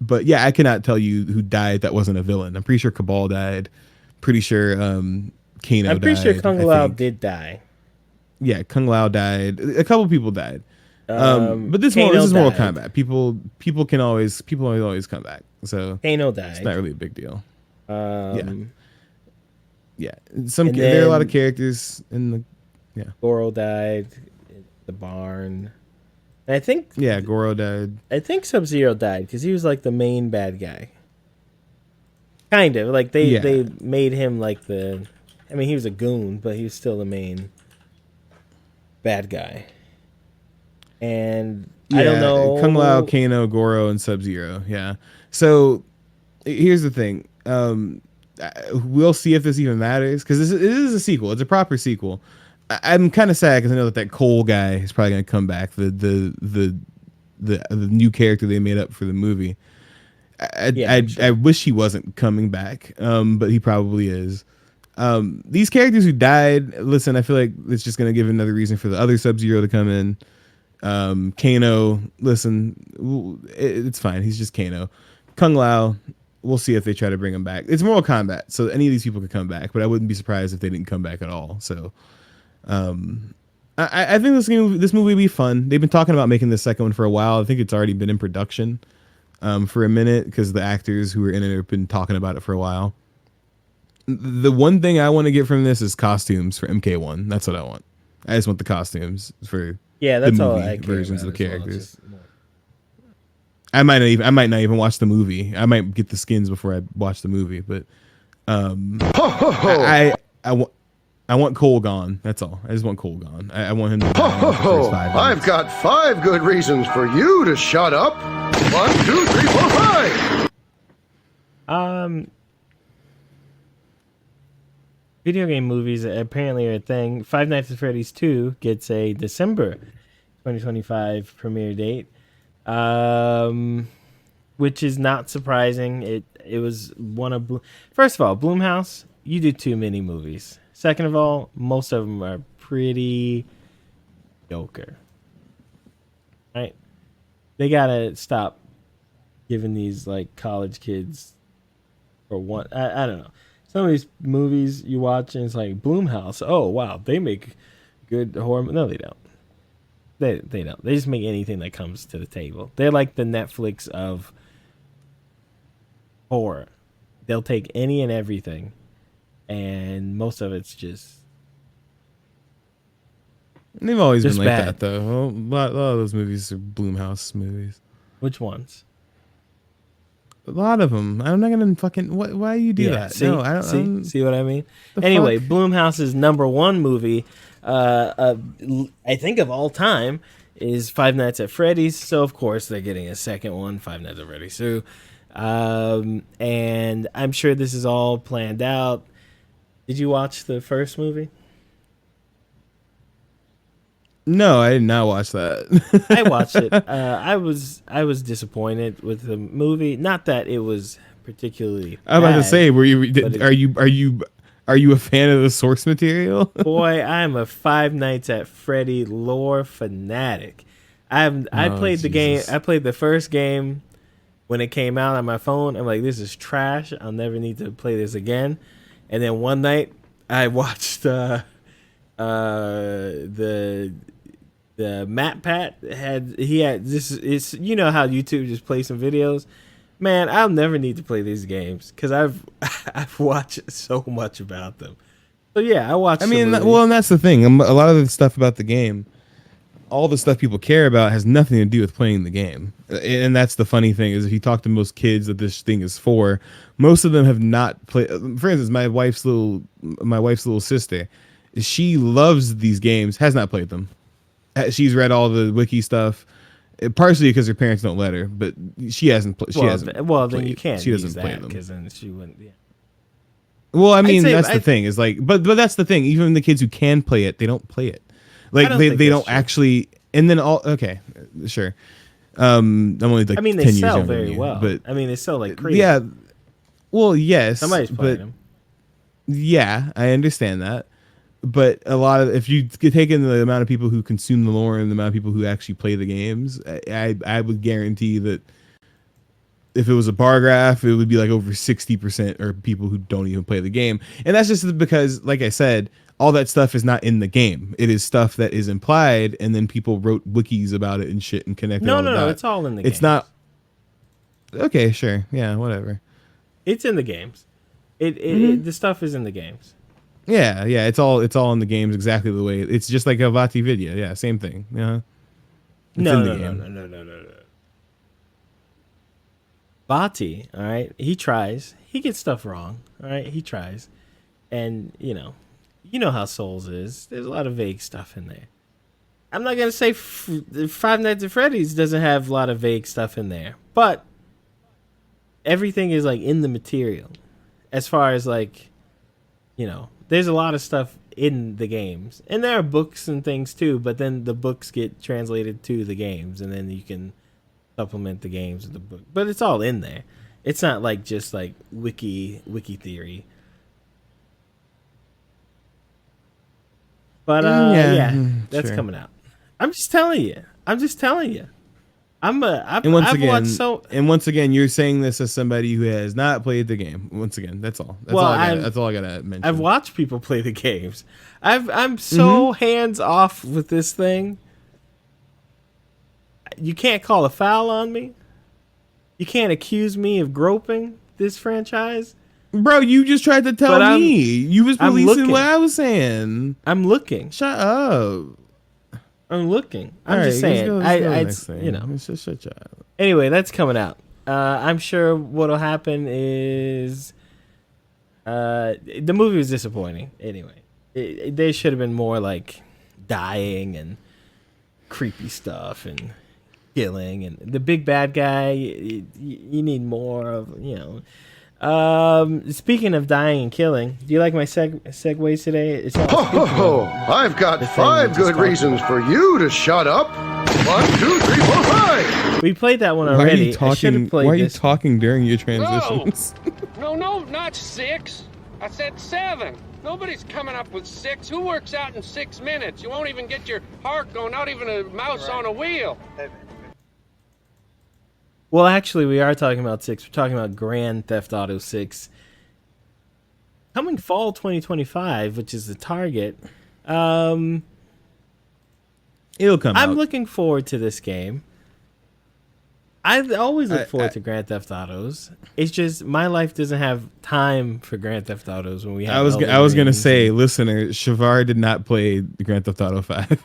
But yeah, I cannot tell you who died that wasn't a villain. I'm pretty sure Cabal died. Pretty sure Kano died. I'm pretty sure Kung Lao did die. Yeah, Kung Lao died. A couple people died. But this is Mortal Kombat. People always come back. So Kano died. It's not really a big deal. Yeah. There And are a lot of then- characters in the Goro died in the barn. And Goro died. I think Sub-Zero died because he was like the main bad guy. Kind of like they made him like the. I mean, he was a goon, but he was still the main bad guy. And I don't know. Kung Lao, Kano, Goro, and Sub-Zero. Yeah. So here's the thing. We'll see if this even matters because it is a sequel. It's a proper sequel. I'm kind of sad because I know that Cole guy is probably going to come back. The new character they made up for the movie. I wish he wasn't coming back, but he probably is. These characters who died, listen, I feel like it's just going to give another reason for the other Sub-Zero to come in. Kano, listen, it's fine. He's just Kano. Kung Lao, we'll see if they try to bring him back. It's Mortal Kombat, so any of these people could come back, but I wouldn't be surprised if they didn't come back at all. So, I think this movie will be fun. They've been talking about making the second one for a while. I think it's already been in production for a minute because the actors who were in it have been talking about it for a while. The one thing I want to get from this is costumes for MK1. That's what I want. I just want the costumes for that's the all movie I care versions of about the as well. characters. Just more. I might not even watch the movie. I might get the skins before I watch the movie, but I want Cole gone. That's all. I just want Cole gone. I want him to die in the first 5 minutes. I've got 5 good reasons for you to shut up. 1, 2, 3, 4, 5. Video game movies apparently are a thing. Five Nights at Freddy's 2 gets a December 2025 premiere date, which is not surprising. It was one of first of all, Blumhouse, you do too many movies. Second of all, most of them are pretty Joker. Right? They gotta stop giving these like college kids or one. I don't know. Some of these movies you watch and it's like Blumhouse. Oh wow, they make good horror. No, they don't. They don't. They just make anything that comes to the table. They're like the Netflix of horror. They'll take any and everything, and most of it's just. They've always just been like bad. that, though. A lot of those movies are Blumhouse movies. Which ones? A lot of them. I'm not gonna fucking. Why do you do that? See, No, I don't. see what I mean? The Anyway, fuck? Blumhouse's #1 movie, I think of all time, is Five Nights at Freddy's. So of course they're getting a second one, Five Nights at Freddy's 2. And I'm sure this is all planned out. Did you watch the first movie? No, I did not watch that. I watched it. I was disappointed with the movie. Not that it was particularly. I'm about to bad, say, but are you a fan of the source material? boy, I'm a Five Nights at Freddy lore fanatic. I played the game. Jesus. I played the first game when it came out on my phone. I'm like, this is trash. I'll never need to play this again. And then one night, I watched the Matt Pat had this. It's you know how YouTube just plays some videos. Man, I'll never need to play these games because I've watched so much about them. So yeah, I watched. I mean, the movie. well, and that's the thing. A lot of the stuff about the game, all the stuff people care about, has nothing to do with playing the game. And that's the funny thing is, if you talk to most kids that this thing is for, most of them have not played. For instance, my wife's little sister, she loves these games, has not played them. She's read all the wiki stuff, partially because her parents don't let her, but she hasn't. Well, then you can't. She doesn't use play that them because then she wouldn't. Yeah. Well, I mean, say- that's the thing is like, but that's the thing. Even the kids who can play it, they don't play it. Like don't they think don't that's true. actually. And then okay, sure. I'm only like I mean, 10 they years sell younger than very you, well. but I mean, they sell like crazy. yeah. Well, yes, Somebody's playing but them. yeah, I understand that. But a lot of, if you could take in the amount of people who consume the lore and the amount of people who actually play the games, I would guarantee that if it was a bar graph, it would be like over 60% are people who don't even play the game. And that's just because, like I said, all that stuff is not in the game. It is stuff that is implied, and then people wrote wikis about it and shit and connected all the No, dots. it's all in the. It's games. not. Okay, sure, yeah, whatever. It's in the games. The stuff is in the games. Yeah, it's all in the games exactly the way it's just like a Vati video. Yeah, same thing. Yeah. No. Bati, all right, he tries. He gets stuff wrong. All right, he tries, and you know how Souls is. There's a lot of vague stuff in there. I'm not gonna say Five Nights at Freddy's doesn't have a lot of vague stuff in there, but everything is like in the material. As far as like, there's a lot of stuff in the games, and there are books and things too. But then the books get translated to the games, and then you can supplement the games with the book. But it's all in there. It's not like just like wiki theory. But that's sure. coming out. I'm just telling you. And once again, you're saying this as somebody who has not played the game. Once again, that's all. That's all I gotta mention. I've watched people play the games. I'm so hands off with this thing. You can't call a foul on me. You can't accuse me of groping this franchise. Bro, you just tried to tell me. You was I'm releasing looking. what I was saying. I'm looking. Shut up. I'm looking. I'm All just right, saying. let's go to the next thing. You know. Let's just shut up. Anyway, that's coming out. I'm sure what'll happen is the movie was disappointing. Anyway, there should have been more like dying and creepy stuff and killing and the big bad guy. You need more of, Speaking of dying and killing, do you like my segues today? It's all Oh, I've got The thing 5 just good called- reasons for you to shut up. 1, 2, 3, 4, 5. We played that one Why are already. you talking? Why are you talking during your transitions? No, not 6. I said 7. Nobody's coming up with 6. Who works out in 6 minutes? You won't even get your heart going, not even a mouse on a wheel. Well, actually, we are talking about 6. We're talking about Grand Theft Auto 6. Coming fall 2025, which is the target. It'll come out. I'm looking forward to this game. I always look forward to Grand Theft Autos. It's just my life doesn't have time for Grand Theft Autos when we have. I was gonna say, listener, Chevar did not play Grand Theft Auto 5.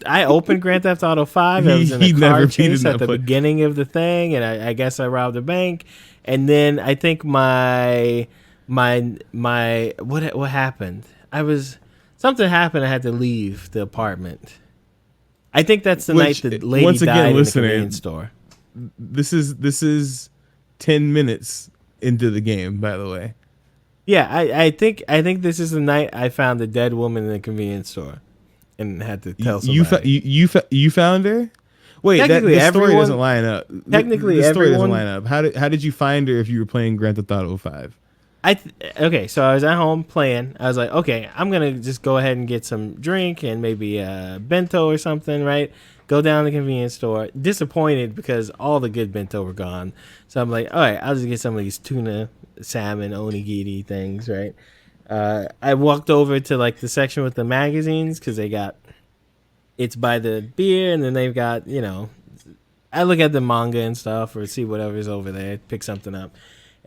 I opened Grand Theft Auto 5. I was in a car chase at the beginning of the thing, and I guess I robbed a bank, and then I think my what happened? Something happened. I had to leave the apartment. I think that's the night the lady died in the convenience store. This is 10 minutes into the game, by the way. Yeah, I think this is the night I found a dead woman in the convenience store, and had to tell somebody. You found her? Wait, the story doesn't line up. Technically, the story doesn't line up. How did you find her if you were playing Grand Theft Auto 5? Okay, so I was at home playing. I was like, okay, I'm gonna just go ahead and get some drink and maybe a bento or something, right? Go down to the convenience store. Disappointed because all the good bento were gone. So I'm like, all right, I'll just get some of these tuna, salmon, onigiri things, right? I walked over to like the section with the magazines because it's by the beer, and then they've got, I look at the manga and stuff or see whatever's over there, pick something up.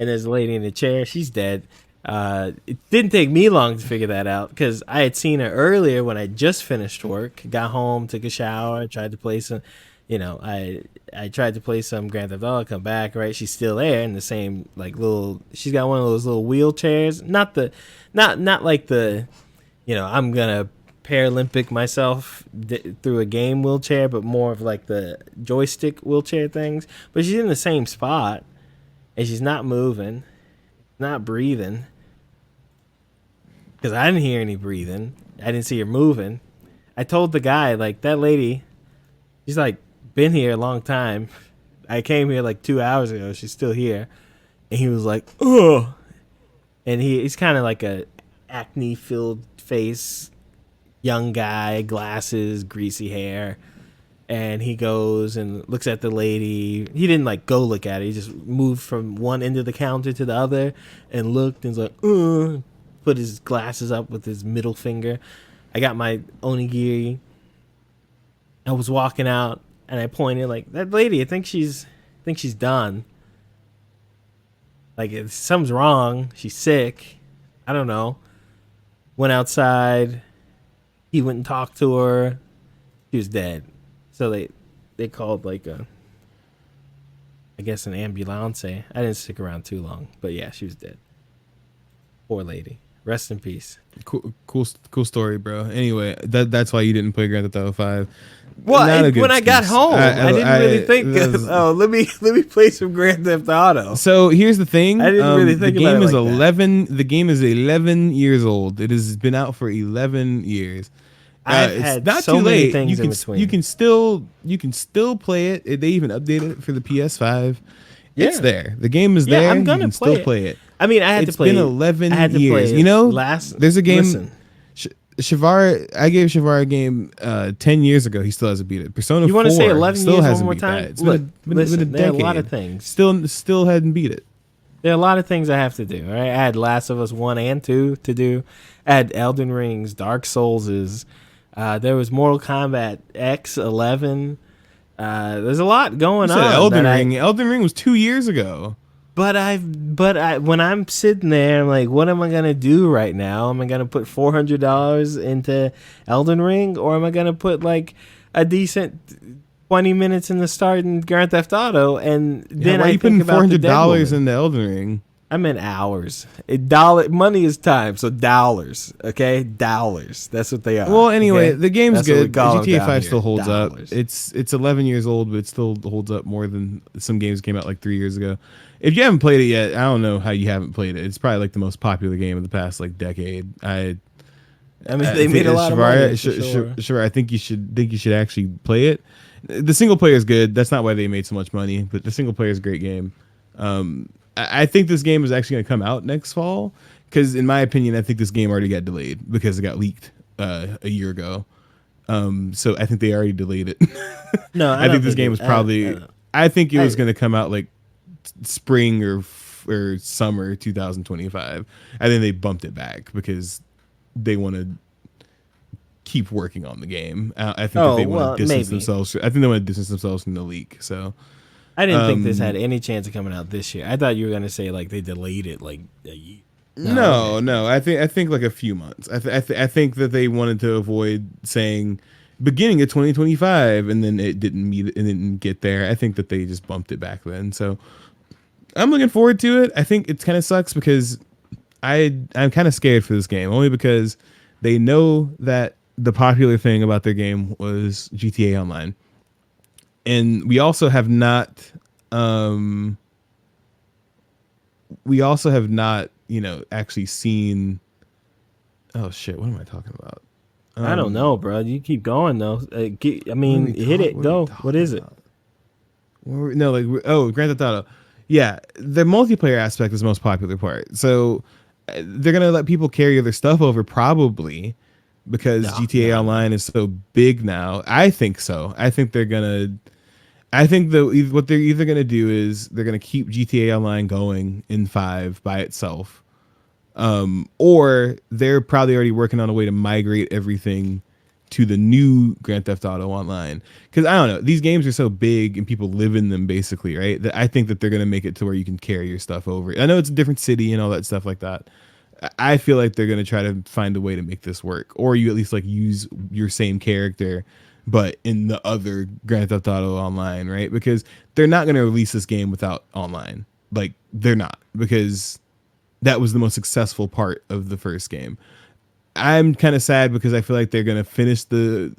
And there's a lady in the chair. She's dead. It didn't take me long to figure that out because I had seen her earlier when I just finished work, got home, took a shower, tried to play some, I tried to play some Grand Theft Auto, come back, right? She's still there in the same she's got one of those little wheelchairs, not like the, I'm gonna Paralympic myself through a game wheelchair, but more of like the joystick wheelchair things. But she's in the same spot and she's not moving, not breathing. Because I didn't hear any breathing. I didn't see her moving. I told the guy, that lady, she's been here a long time. I came here 2 hours ago. She's still here. And he was like, ugh. And he's kind of like a acne-filled face, young guy, glasses, greasy hair. And he goes and looks at the lady. He didn't go look at her. He just moved from one end of the counter to the other and looked and was like, ugh. Put his glasses up with his middle finger. I got my onigiri. I was walking out and I pointed that lady. I think she's done. Something's wrong. She's sick. I don't know. Went outside. He went and talked to her. She was dead. So they called I guess an ambulance. I didn't stick around too long, but yeah, she was dead. Poor lady. Rest in peace. Cool story, bro. Anyway, that's why you didn't play Grand Theft Auto 5. Well, when I got home, I didn't really think, let me play some Grand Theft Auto. So here's the thing. I didn't really think about it that. The game is 11 years old. It has been out for 11 years. I've had not so too many late. Things in between. You can still play it. They even updated it for the PS5. Yeah. It's there. The game is there. I'm gonna play it. I mean, I had to play. It's been 11 years. There's a game. Listen. I gave Chevar a game 10 years ago. He still hasn't beat it. Persona 4. You want to say 11 still years hasn't one more beat time? that. It's Look, been a decade. There are a lot of things. Still hadn't beat it. There are a lot of things I have to do. Right? I had Last of Us 1 and 2 to do. I had Elden Rings, Dark Soulses. There was Mortal Kombat X 11. There's a lot going on. Elden Ring. Elden Ring was 2 years ago. But when I'm sitting there, I'm like, what am I gonna do right now? Am I gonna put $400 into Elden Ring, or am I gonna put a decent 20 minutes in the start in Grand Theft Auto? And then why are you putting $400 in the Elden Ring? I meant hours. Money is time, so dollars. Okay, dollars. That's what they are. Well, anyway, okay? the game's good. GTA 5 still holds dollars. up. It's 11 years old, but it still holds up more than some games came out 3 years ago. If you haven't played it yet, I don't know how you haven't played it. It's probably the most popular game of the past decade. I mean, they made a lot of money. Sure, I think you should actually play it. The single player is good. That's not why they made so much money, but the single player is a great game. I think this game is actually going to come out next fall because in my opinion, I think this game already got delayed because it got leaked a year ago. So I think they already delayed it. No, I think this game was probably. I think it was going to come out like spring or summer 2025. I think they bumped it back because they want to keep working on the game. I think that they want to distance themselves. I think they want to distance themselves from the leak. So I didn't think this had any chance of coming out this year. I thought you were gonna say like they delayed it like a year. No. I think like a few months. I think that they wanted to avoid saying beginning of 2025, and then it didn't meet. It didn't get there. I think that they just bumped it back then. So I'm looking forward to it. I think it kind of sucks because I'm kind of scared for this game, only because they know that the popular thing about their game was GTA Online, and we also have not. Actually seen. Oh shit! What am I talking about? I don't know, bro. You keep going though. Hit it. Go. What is it? Grand Theft Auto. Yeah, the multiplayer aspect is the most popular part. So they're gonna let people carry their stuff over probably because GTA Online is so big now. I think so. I think what they're either gonna do is they're gonna keep GTA Online going in 5 by itself. Or they're probably already working on a way to migrate everything to the new Grand Theft Auto Online. Because I don't know, these games are so big and people live in them basically, right? That I think that they're going to make it to where you can carry your stuff over. I know it's a different city and all that stuff like that. I feel like they're going to try to find a way to make this work, or you at least like use your same character, but in the other Grand Theft Auto Online, right? Because they're not going to release this game without online. Like they're not, because that was the most successful part of the first game. I'm kind of sad because I feel like they're gonna finish the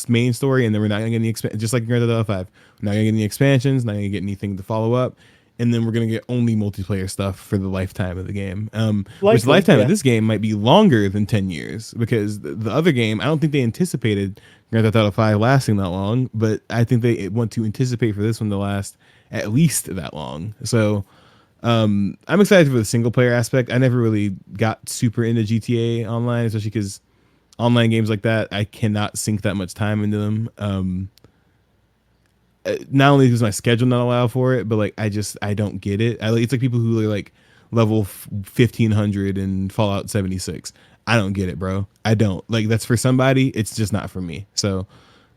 main story, and then we're not gonna get any just like Grand Theft Auto 5. We're not gonna get any expansions, not gonna get anything to follow up, and then we're gonna get only multiplayer stuff for the lifetime of the game. Which the lifetime of this game might be longer than 10 years, because the other game, I don't think they anticipated Grand Theft Auto 5 lasting that long, but I think they want to anticipate for this one to last at least that long. So I'm excited for the single player aspect. I never really got super into GTA Online, especially because online games like that, I cannot sink that much time into them. Not only does my schedule not allow for it, but like I don't get it. It's like people who are like level 1500 in Fallout 76. I don't get it, bro. I don't. Like, that's for somebody. It's just not for me. So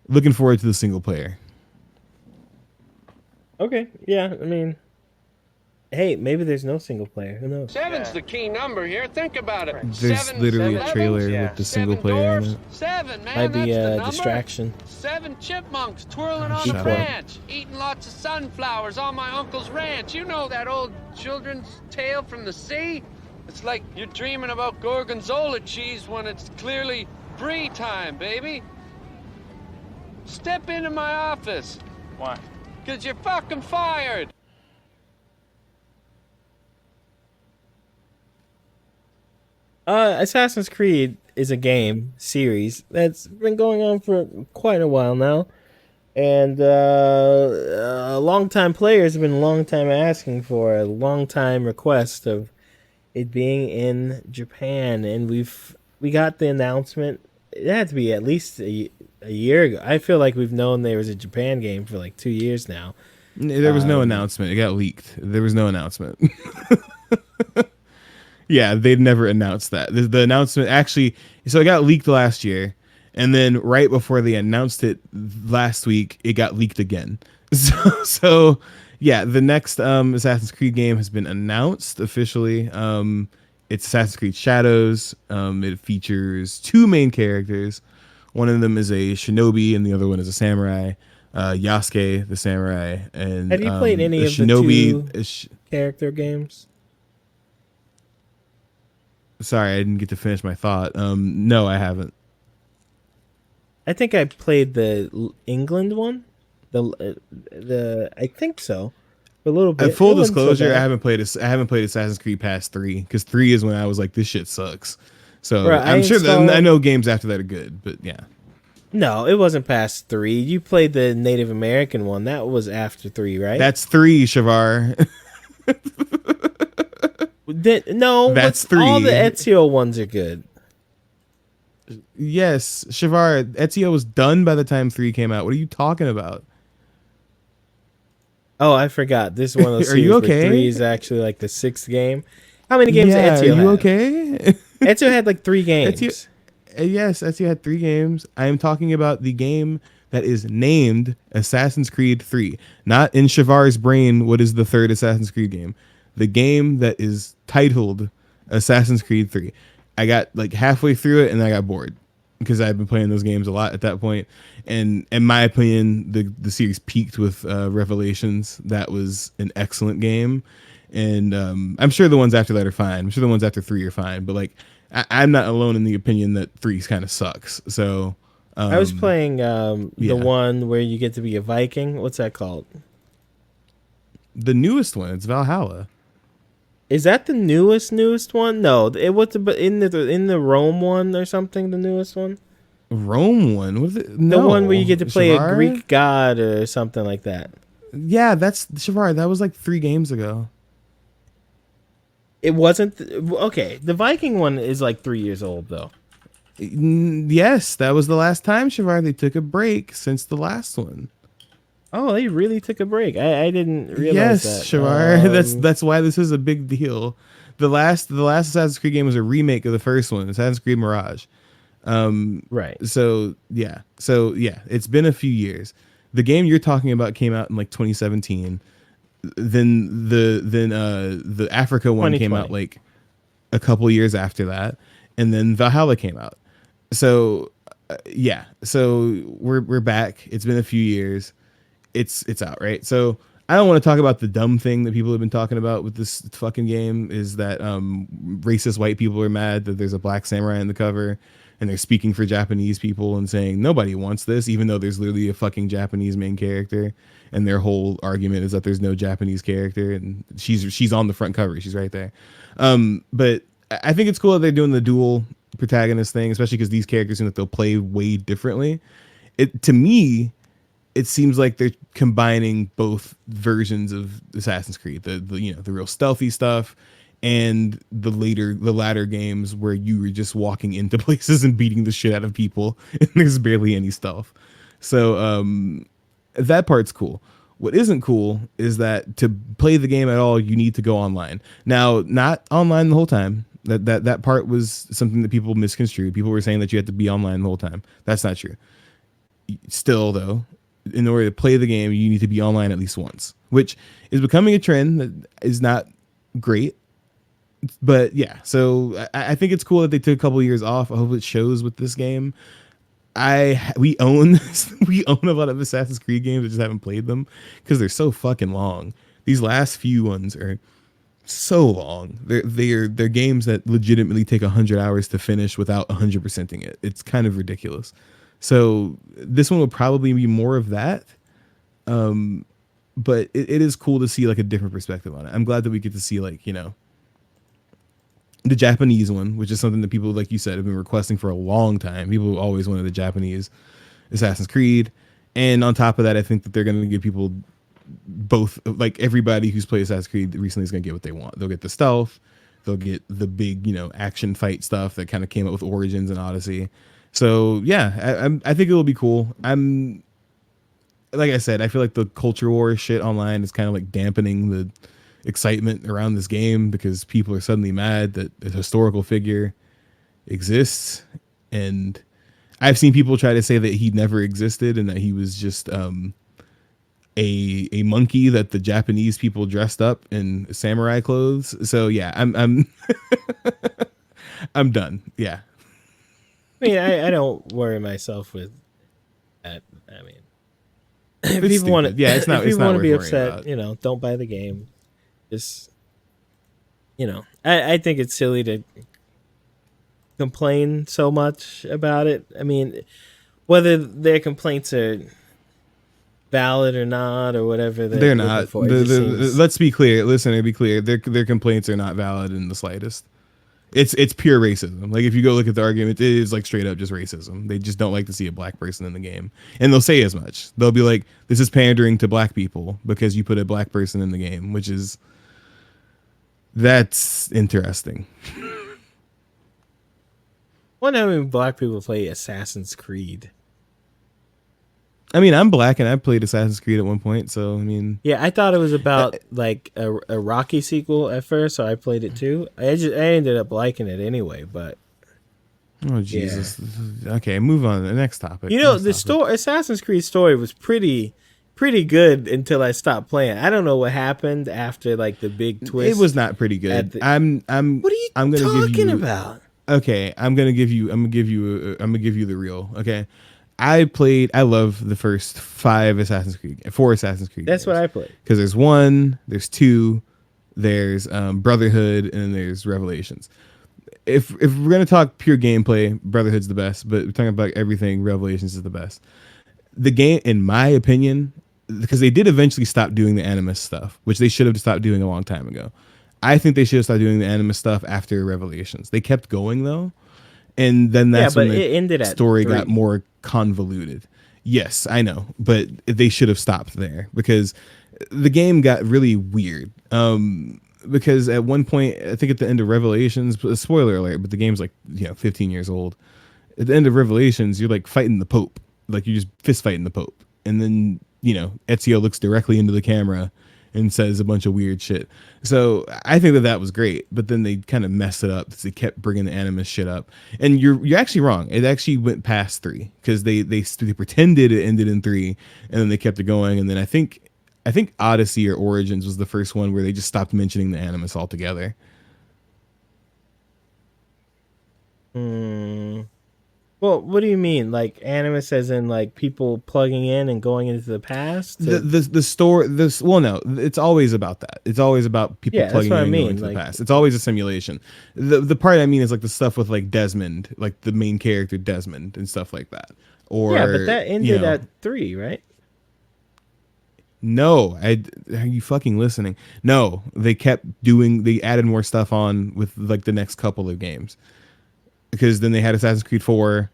looking forward to the single player. Okay. Yeah. I mean, hey, maybe there's no single player. Who knows? 7's the key number here. Think about it. There's literally a trailer with the single player in it. 7, man. Might be that's the a number. distraction. 7 chipmunks twirling on Shut the up. branch, eating lots of sunflowers on my uncle's ranch. You know that old children's tale from the sea? It's like you're dreaming about gorgonzola cheese when it's clearly brie time, baby. Step into my office. Why? 'Cause you're fucking fired. Assassin's Creed is a game series that's been going on for quite a while now, and long-time players have been a long time asking for a long-time request of it being in Japan, and we got the announcement. It had to be at least a year ago. I feel like we've known there was a Japan game for like 2 years now. There was no announcement. It got leaked. There was no announcement. Yeah, they'd never announced that. The announcement actually, so it got leaked last year, and then right before they announced it last week, it got leaked again. So yeah, the next Assassin's Creed game has been announced officially. It's Assassin's Creed Shadows. It features 2 main characters. One of them is a shinobi, and the other one is a samurai. Yasuke, the samurai, and have you played any of shinobi, the 2 character games? Sorry, I didn't get to finish my thought. No, I haven't. I think I played the England one. I think so. A little bit. Full disclosure, I haven't played Assassin's Creed past 3, because 3 is when I was like, this shit sucks. So right, I'm sure that I know games after that are good, but yeah. No, it wasn't past 3. You played the Native American one. That was after 3, right? That's 3, Chevar. No, That's all 3. the Ezio ones are good. Yes, Chevar, Ezio was done by the time 3 came out. What are you talking about? Oh, I forgot. This is one of those Are you series where okay? 3 is actually like the 6th game. How many games Yeah, did are Ezio you have? okay? Ezio had like 3 games. Ezio, yes, Ezio had 3 games. I am talking about the game that is named Assassin's Creed 3. Not in Chevar's brain, what is the 3rd Assassin's Creed game? The game that is titled Assassin's Creed 3. I got like halfway through it and I got bored because I've been playing those games a lot at that point. And in my opinion, the series peaked with Revelations. That was an excellent game. And I'm sure the ones after that are fine. I'm sure the ones after 3 are fine. But like, I'm not alone in the opinion that 3 kind of sucks. So I was playing yeah. the one where you get to be a Viking. What's that called? The newest one, it's Valhalla. Is that the newest one? No, it was in the Rome one or something. The newest one, Rome one, was it? the No, one where you get to play Chevar? a Greek god or something like that. Yeah, that's Chevar. That was like 3 games ago. It wasn't okay. The Viking one is like 3 years old though. Yes, that was the last time, Chevar. They took a break since the last one. Oh, they really took a break. I didn't realize that. Yes, Chevar. That's why this is a big deal. The last Assassin's Creed game was a remake of the first one, Assassin's Creed Mirage. Right. So yeah, it's been a few years. The game you're talking about came out in like 2017. Then the Africa one came out like a couple years after that, and then Valhalla came out. So yeah, so we're back. It's been a few years. It's out, right? So I don't want to talk about the dumb thing that people have been talking about with this fucking game is that racist white people are mad that there's a black samurai in the cover and they're speaking for Japanese people and saying nobody wants this, even though there's literally a fucking Japanese main character, and their whole argument is that there's no Japanese character and she's on the front cover, she's right there. But I think it's cool that they're doing the dual protagonist thing, especially because these characters seem that they'll play way differently. To me, it seems like they're combining both versions of Assassin's Creed, the real stealthy stuff and the latter games where you were just walking into places and beating the shit out of people and there's barely any stealth. So that part's cool. What isn't cool is that to play the game at all, you need to go online. Now, not online the whole time. That part was something that people misconstrued. People were saying that you had to be online the whole time. That's not true. Still, though, in order to play the game, you need to be online at least once, which is becoming a trend that is not great. But yeah, so I think it's cool that they took a couple of years off. I hope it shows with this game. We own a lot of Assassin's Creed games. We just haven't played them because they're so fucking long. These last few ones are so long. They're games that legitimately take 100 hours to finish without 100%ing it. It's kind of ridiculous. So this one will probably be more of that. But it is cool to see like a different perspective on it. I'm glad that we get to see like, the Japanese one, which is something that people, like you said, have been requesting for a long time. People always wanted the Japanese Assassin's Creed. And on top of that, I think that they're going to give people both, like everybody who's played Assassin's Creed recently is going to get what they want. They'll get the stealth. They'll get the big, action fight stuff that kind of came up with Origins and Odyssey. So yeah, I think it'll be cool. Like I said, I feel like the culture war shit online is kind of like dampening the excitement around this game because people are suddenly mad that a historical figure exists. And I've seen people try to say that he never existed and that he was just a monkey that the Japanese people dressed up in samurai clothes. So yeah, I'm I'm done. Yeah. I mean, I don't worry myself with that. I mean, if It's people want to, stupid. Yeah, it's not. if It's people not want to worth be worrying upset, about. don't buy the game. Just, I think it's silly to complain so much about it. I mean, whether their complaints are valid or not, or whatever They're not. for, it just seems- Let's be clear. Listen, to be clear, their complaints are not valid in the slightest. It's pure racism. Like if you go look at the argument, it is like straight up just racism. They just don't like to see a black person in the game, and they'll say as much. They'll be like, "This is pandering to black people because you put a black person in the game," which is That's interesting. Wonder how many black people play Assassin's Creed. I mean, I'm black and I played Assassin's Creed at one point, so I mean, Yeah, I thought it was about like a Rocky sequel at first, so I played it too. I ended up liking it anyway, but oh Jesus. Okay, move on to the next topic. you know, Next the topic. story, Assassin's Creed story was pretty good until I stopped playing. I don't know what happened after like the big twist. It was not pretty good. What I'm are you gonna talking give you, about? Okay, I'm gonna give you the real. Okay, I love the first 4 Assassin's Creed. That's what I played. Because there's 1, there's 2, there's Brotherhood, and then there's Revelations. If we're gonna talk pure gameplay, Brotherhood's the best. But we're talking about everything, Revelations is the best. The game, in my opinion, because they did eventually stop doing the Animus stuff, which they should have stopped doing a long time ago. I think they should have started doing the Animus stuff after Revelations. They kept going though, and then that's when the story got more convoluted. Yes, I know, but they should have stopped there because the game got really weird. Because at one point, I think at the end of Revelations, spoiler alert, but the game's like 15 years old. At the end of Revelations, you're like fighting the Pope, like you're just fist fighting the Pope, and then Ezio looks directly into the camera and says a bunch of weird shit. So I think that was great, but then they kind of messed it up because they kept bringing the Animus shit up. And you're actually wrong. It actually went past 3 because they pretended it ended in 3, and then they kept it going. And then I think Odyssey or Origins was the first one where they just stopped mentioning the Animus altogether. Well, what do you mean? Like Animus as in like people plugging in and going into the past? The story, well, no, it's always about that. It's always about people plugging in and going into the past. It's always a simulation. The part I mean is like the stuff with like Desmond, like the main character Desmond and stuff like that. Or but that ended at 3, right? No, are you fucking listening? No, they added more stuff on with like the next couple of games. Because then they had Assassin's Creed 4,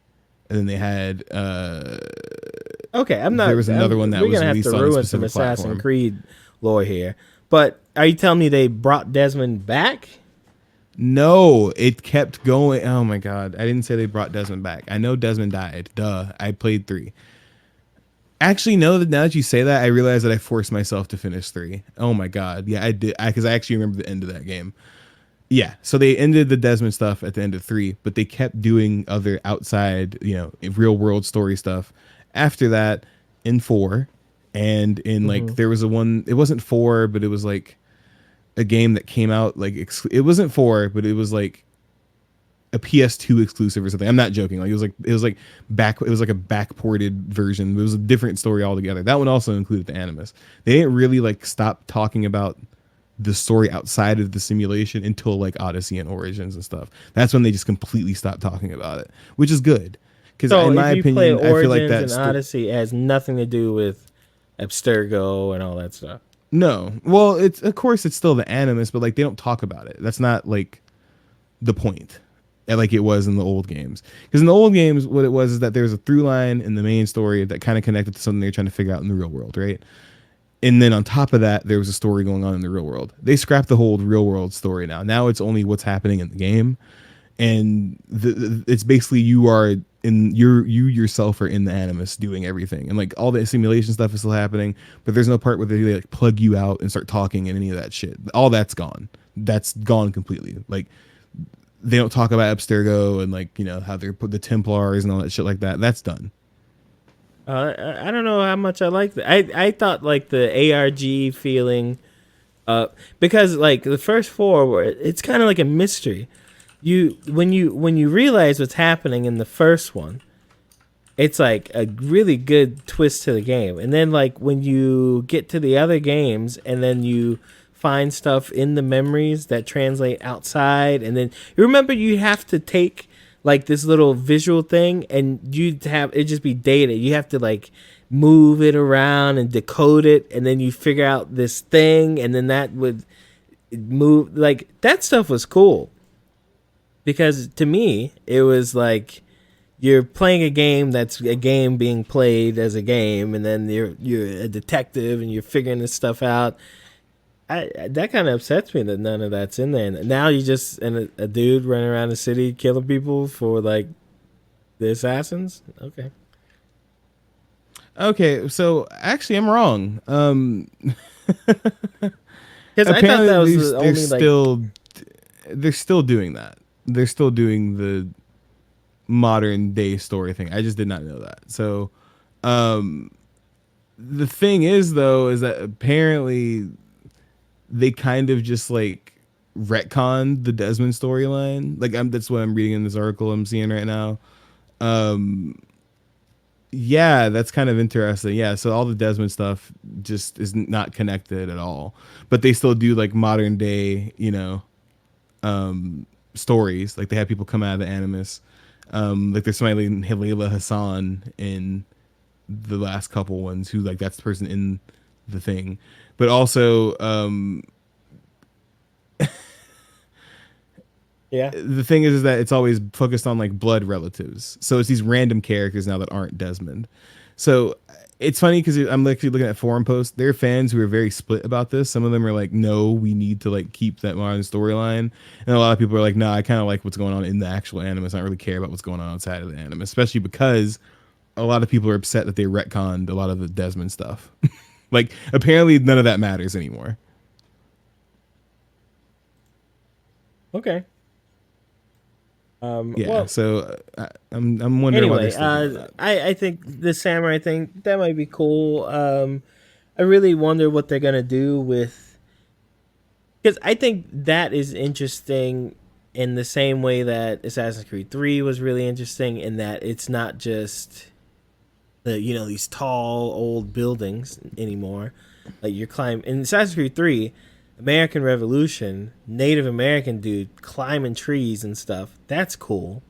and then they had okay, I'm not. There was another one that was released on a ruin some specific Assassin's platform. Creed lore here, but are you telling me they brought Desmond back? No, it kept going. Oh my god, I didn't say they brought Desmond back. I know Desmond died. Duh, I played 3. Actually, no. Now that you say that, I realize that I forced myself to finish 3. Oh my god, yeah, I did. Because I actually remember the end of that game. Yeah, so they ended the Desmond stuff at the end of 3, but they kept doing other outside, real world story stuff after that in 4, and in like there was one. It wasn't 4, but it was like a game that came out like it wasn't 4, but it was like a PS2 exclusive or something. I'm not joking. Like it was like a backported version. It was a different story altogether. That one also included the Animus. They didn't really like stop talking about the story outside of the simulation until like Odyssey and Origins and stuff. That's when they just completely stopped talking about it, which is good. Because in my opinion, I feel like that and Odyssey has nothing to do with Abstergo and all that stuff. No, well, of course it's still the Animus, but like they don't talk about it. That's not like the point, like it was in the old games. Because in the old games, what it was is that there was a through line in the main story that kind of connected to something they're trying to figure out in the real world, right? And then on top of that, there was a story going on in the real world. They scrapped the whole real world story now. Now it's only what's happening in the game, and it's basically you yourself are in the Animus doing everything, and like all the simulation stuff is still happening, but there's no part where they like plug you out and start talking and any of that shit. All that's gone. That's gone completely. Like they don't talk about Abstergo and like how they're put the Templars and all that shit like that. That's done. I don't know how much I like that. I thought like the ARG feeling, because like the first 4 it's kind of like a mystery. When you realize what's happening in the first one, it's like a really good twist to the game. And then like when you get to the other games and then you find stuff in the memories that translate outside, and then you remember you have to take like this little visual thing and you'd have it just be data. You have to like move it around and decode it, and then you figure out this thing, and then that would move. Like that stuff was cool, because to me it was like you're playing a game that's a game being played as a game, and then you're a detective and you're figuring this stuff out. that kind of upsets me that none of that's in there. And now you just a dude running around the city killing people for like the assassins. Okay. Okay, so actually, I'm wrong. Because I thought that was the only they're still doing that. They're still doing the modern day story thing. I just did not know that. So, the thing is though, is that apparently they kind of just like retconned the Desmond storyline. Like that's what I'm reading in this article I'm seeing right now. Yeah, that's kind of interesting. Yeah, so all the Desmond stuff just is not connected at all. But they still do like modern day, stories. Like they have people come out of the Animus. Like there's somebody like Halila Hassan in the last couple ones who like that's the person in the thing. But also yeah. The thing is that it's always focused on like blood relatives. So it's these random characters now that aren't Desmond. So it's funny because I'm actually looking at forum posts. There are fans who are very split about this. Some of them are like, no, we need to like keep that modern storyline. And a lot of people are like, no, I kind of like what's going on in the actual Animus. I don't really care about what's going on outside of the Animus, especially because a lot of people are upset that they retconned a lot of the Desmond stuff. Like apparently none of that matters anymore. Okay. Yeah, well, so I'm wondering why anyway, they're still doing that. I think the samurai thing that might be cool. I really wonder what they're gonna do with, because I think that is interesting in the same way that Assassin's Creed 3 was really interesting in that it's not just these tall old buildings anymore. Like you're climbing in Assassin's Creed 3. American Revolution, Native American dude climbing trees and stuff. That's cool.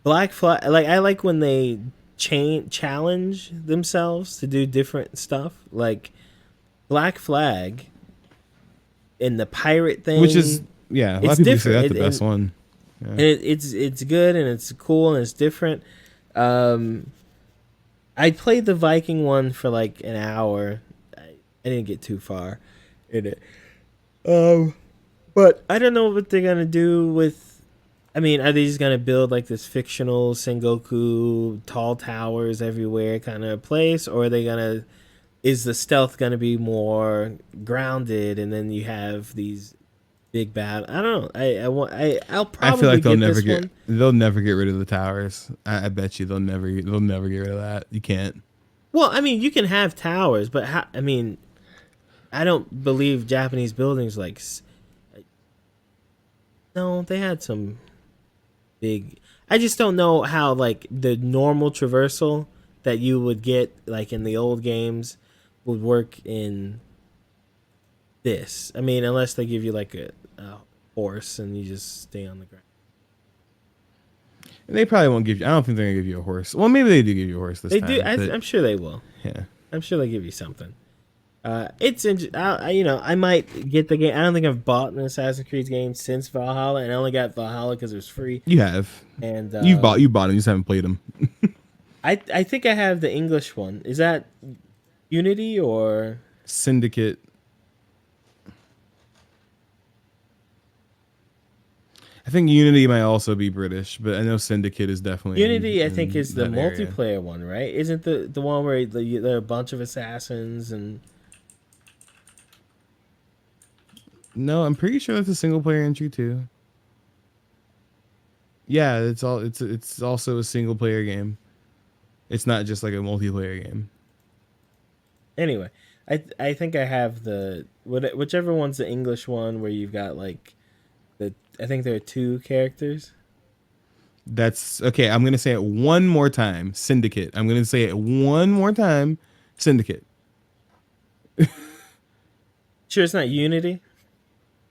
Black Flag, like I like when they challenge themselves to do different stuff. Like Black Flag in the pirate thing, Which is a lot of people say that's the best one. Yeah. And it's good and it's cool and it's different. I played the Viking one for like an hour. I didn't get too far in it. But I don't know what they're gonna do with. I mean, are they just gonna build like this fictional Sengoku tall towers everywhere kind of place, or are they gonna? Is the stealth gonna be more grounded, and then you have these big bad? I don't know. I'll probably. I feel like they'll never get rid of the towers. I bet you they'll never get rid of that. You can't. Well, I mean, you can have towers, but I don't believe Japanese buildings like. No, they had some big. I just don't know how like the normal traversal that you would get like in the old games would work in this. I mean, unless they give you like a horse and you just stay on the ground. They probably won't give you. I don't think they're gonna give you a horse. Well, maybe they do give you a horse this They time. do. I'm sure they will. Yeah. I'm sure they give you something. It's I might get the game. I don't think I've bought an Assassin's Creed game since Valhalla, and I only got Valhalla because it was free. You have. And you bought them. You just haven't played them. I think I have the English one. Is that Unity or Syndicate? I think Unity might also be British, but I know Syndicate is definitely Unity. I think is the multiplayer area. one, right? Isn't the one where there are a bunch of assassins and? No, I'm pretty sure that's a single player entry too. Yeah, it's also a single player game. It's not just like a multiplayer game. Anyway, I think I have whichever one's the English one where you've got like I think there are 2 characters. That's okay. I'm gonna say it one more time. Syndicate. I'm gonna say it one more time. Syndicate. Sure, it's not Unity.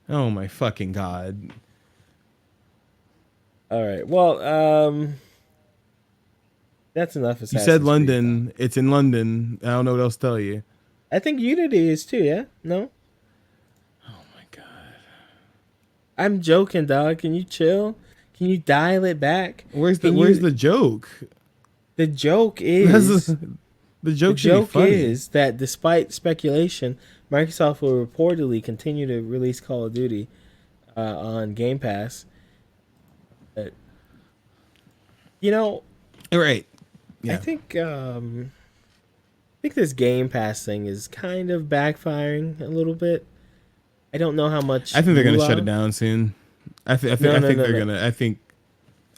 Oh my fucking god. All right. Well, that's enough. You said London. It's in London. I don't know what else to tell you. I think Unity is too. Yeah. No. Oh my god. I'm joking, dog. Can you chill? Can you dial it back? Where's the joke? The joke is the joke is that despite speculation, Microsoft will reportedly continue to release Call of Duty on Game Pass. Uh, you know, Right. I Yeah. think this Game Pass thing is kind of backfiring a little bit. I don't know how much I think they're you gonna shut it love. down soon. I think No, no, no, they're no. gonna. I I think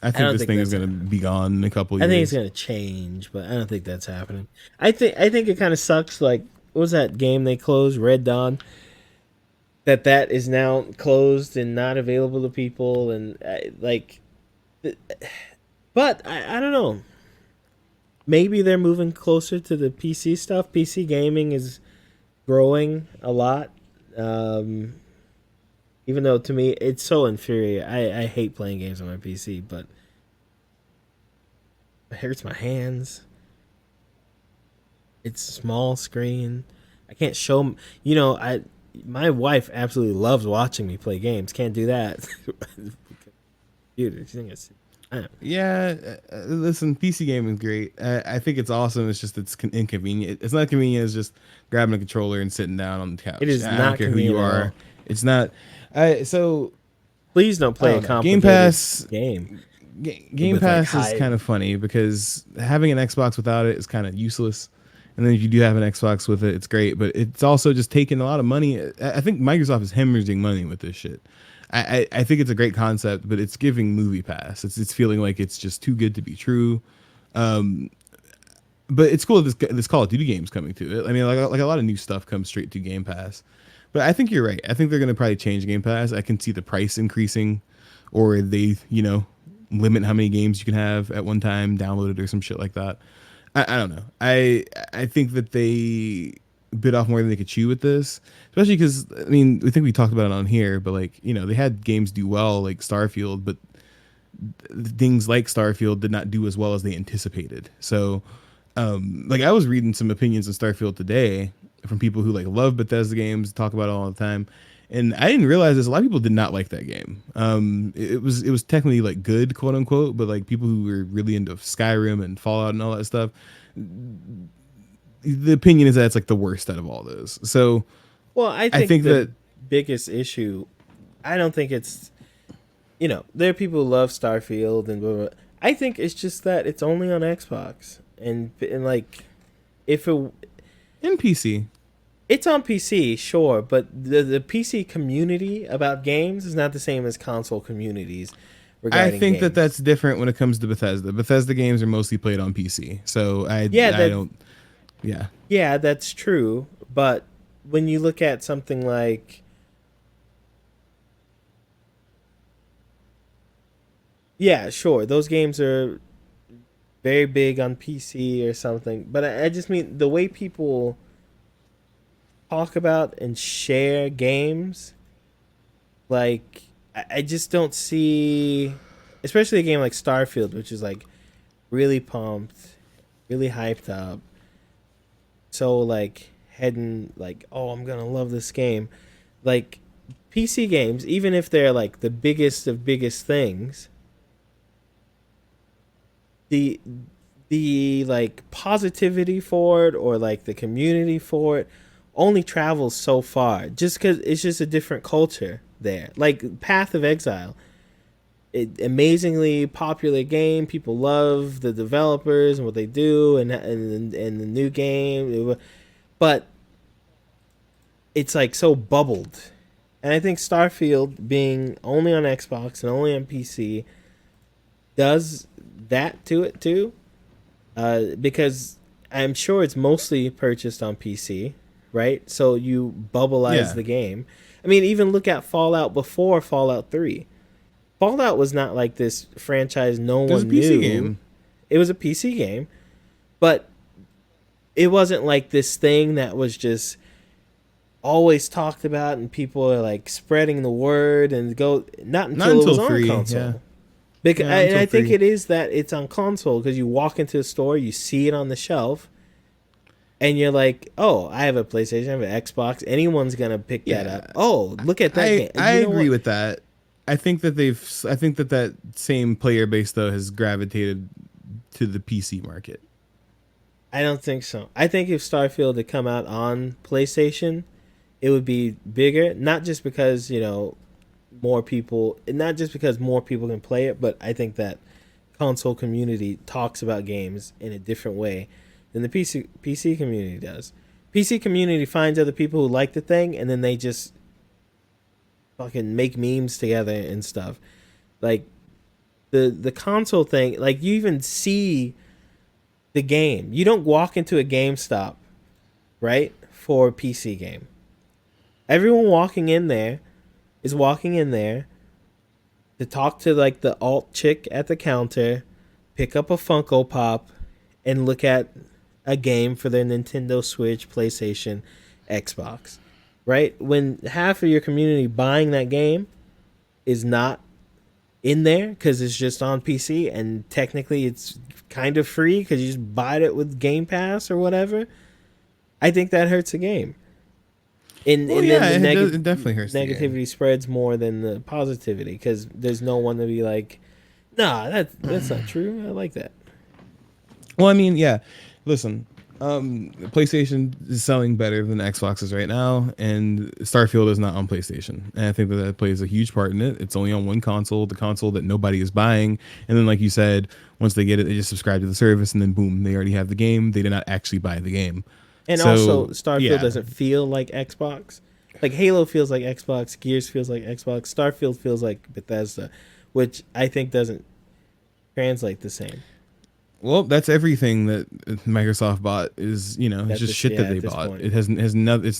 don't this think thing is that's gonna be gone in a couple I think it's years. gonna change, but I don't think that's happening. I think it kind of sucks. Like, what was that game they closed, Red Dawn? That is now closed and not available to people, and but I don't know. Maybe they're moving closer to the PC stuff. PC gaming is growing a lot. Um, Even though to me it's so inferior. I hate playing games on my PC, but it hurts my hands. It's a small screen. I can't show I my wife absolutely loves watching me play games. Can't do that. Computer. She thinks I don't know. Yeah, listen, PC gaming is great. I think it's awesome. It's just inconvenient. It's not convenient as just grabbing a controller and sitting down on the couch. It is I don't not care who you convenient at all. are. It's not. So Please don't play I a don't know. complicated game. Game With, like, Pass is high- kind of funny because having an Xbox without it is kind of useless. And then if you do have an Xbox with it, it's great. But it's also just taking a lot of money. I think Microsoft is hemorrhaging money with this shit. I think it's a great concept, but it's giving Movie Pass. It's feeling like it's just too good to be true. But it's cool that this Call of Duty game's coming to it. I mean, like a lot of new stuff comes straight to Game Pass. But I think you're right. I think they're going to probably change Game Pass. I can see the price increasing, or they, limit how many games you can have at one time downloaded or some shit like that. I don't know. I think that they bit off more than they could chew with this, especially because we think we talked about it on here, but they had games do well like Starfield, but things like Starfield did not do as well as they anticipated. So I was reading some opinions on Starfield today from people who love Bethesda games, talk about it all the time, and I didn't realize this. A lot of people did not like that game. It was technically good, quote unquote, but people who were really into Skyrim and Fallout and all that stuff, the opinion is that it's the worst out of all those. So Well, I think the biggest issue, I don't think it's, there are people who love Starfield and blah, blah, blah. I think it's just that it's only on Xbox and if it in PC. It's on PC, sure, but the PC community about games is not the same as console communities regarding I think games. that's different when it comes to Bethesda. Bethesda games are mostly played on PC, so I don't. Yeah. Yeah, that's true, but when you look at something like, yeah, sure, those games are very big on PC or something, but I just mean the way people talk about and share games, I just don't see, especially a game like Starfield, which is really pumped, really hyped up, so heading oh, I'm gonna love this game. PC games, even if they're the biggest of biggest things, the positivity for it or the community for it only travels so far, just because it's just a different culture there. Path of Exile, amazingly popular game. People love the developers and what they do, and the new game, but it's so bubbled. And I think Starfield being only on Xbox and only on PC does that to it too, because I'm sure it's mostly purchased on PC. Right, so you bubbleize the game. I mean, even look at Fallout before Fallout 3. Fallout was not this franchise no one knew. It was a PC game. It was a PC game, but it wasn't this thing that was just always talked about and people are spreading the word and go not until it was 3, on console. Yeah. Because I think 3. it is that it's on console because you walk into a store, you see it on the shelf. And you're oh, I have a PlayStation, I have an Xbox. Anyone's gonna pick that up. Oh, look at that game. I agree with that. I think that that same player base though has gravitated to the PC market. I don't think so. I think if Starfield had come out on PlayStation, it would be bigger, not just because, more people, not just because more people can play it, but I think that console community talks about games in a different way than the PC community does. PC community finds other people who like the thing, and then they just fucking make memes together and stuff. Like the console thing, like you even see the game. You don't walk into a GameStop, right, for a PC game. Everyone walking in there is walking in there to talk to like the alt chick at the counter, pick up a Funko Pop, and look at a game for their Nintendo Switch, PlayStation, Xbox. Right? When half of your community buying that game is not in there because it's just on PC and technically it's kind of free because you just buy it with Game Pass or whatever, I think that hurts the game. And then it definitely hurts. Negativity spreads more than the positivity because there's no one to be like, nah, that's not true. I like that. Well, I mean, yeah. Listen, PlayStation is selling better than Xboxes right now, and Starfield is not on PlayStation. And I think that plays a huge part in it. It's only on one console, the console that nobody is buying. And then, like you said, once they get it, they just subscribe to the service, and then boom, they already have the game. They did not actually buy the game. And also, Starfield doesn't feel like Xbox. Like Halo feels like Xbox, Gears feels like Xbox, Starfield feels like Bethesda, which I think doesn't translate the same. Well, that's everything that Microsoft bought is, it's just shit that they bought. Point. It's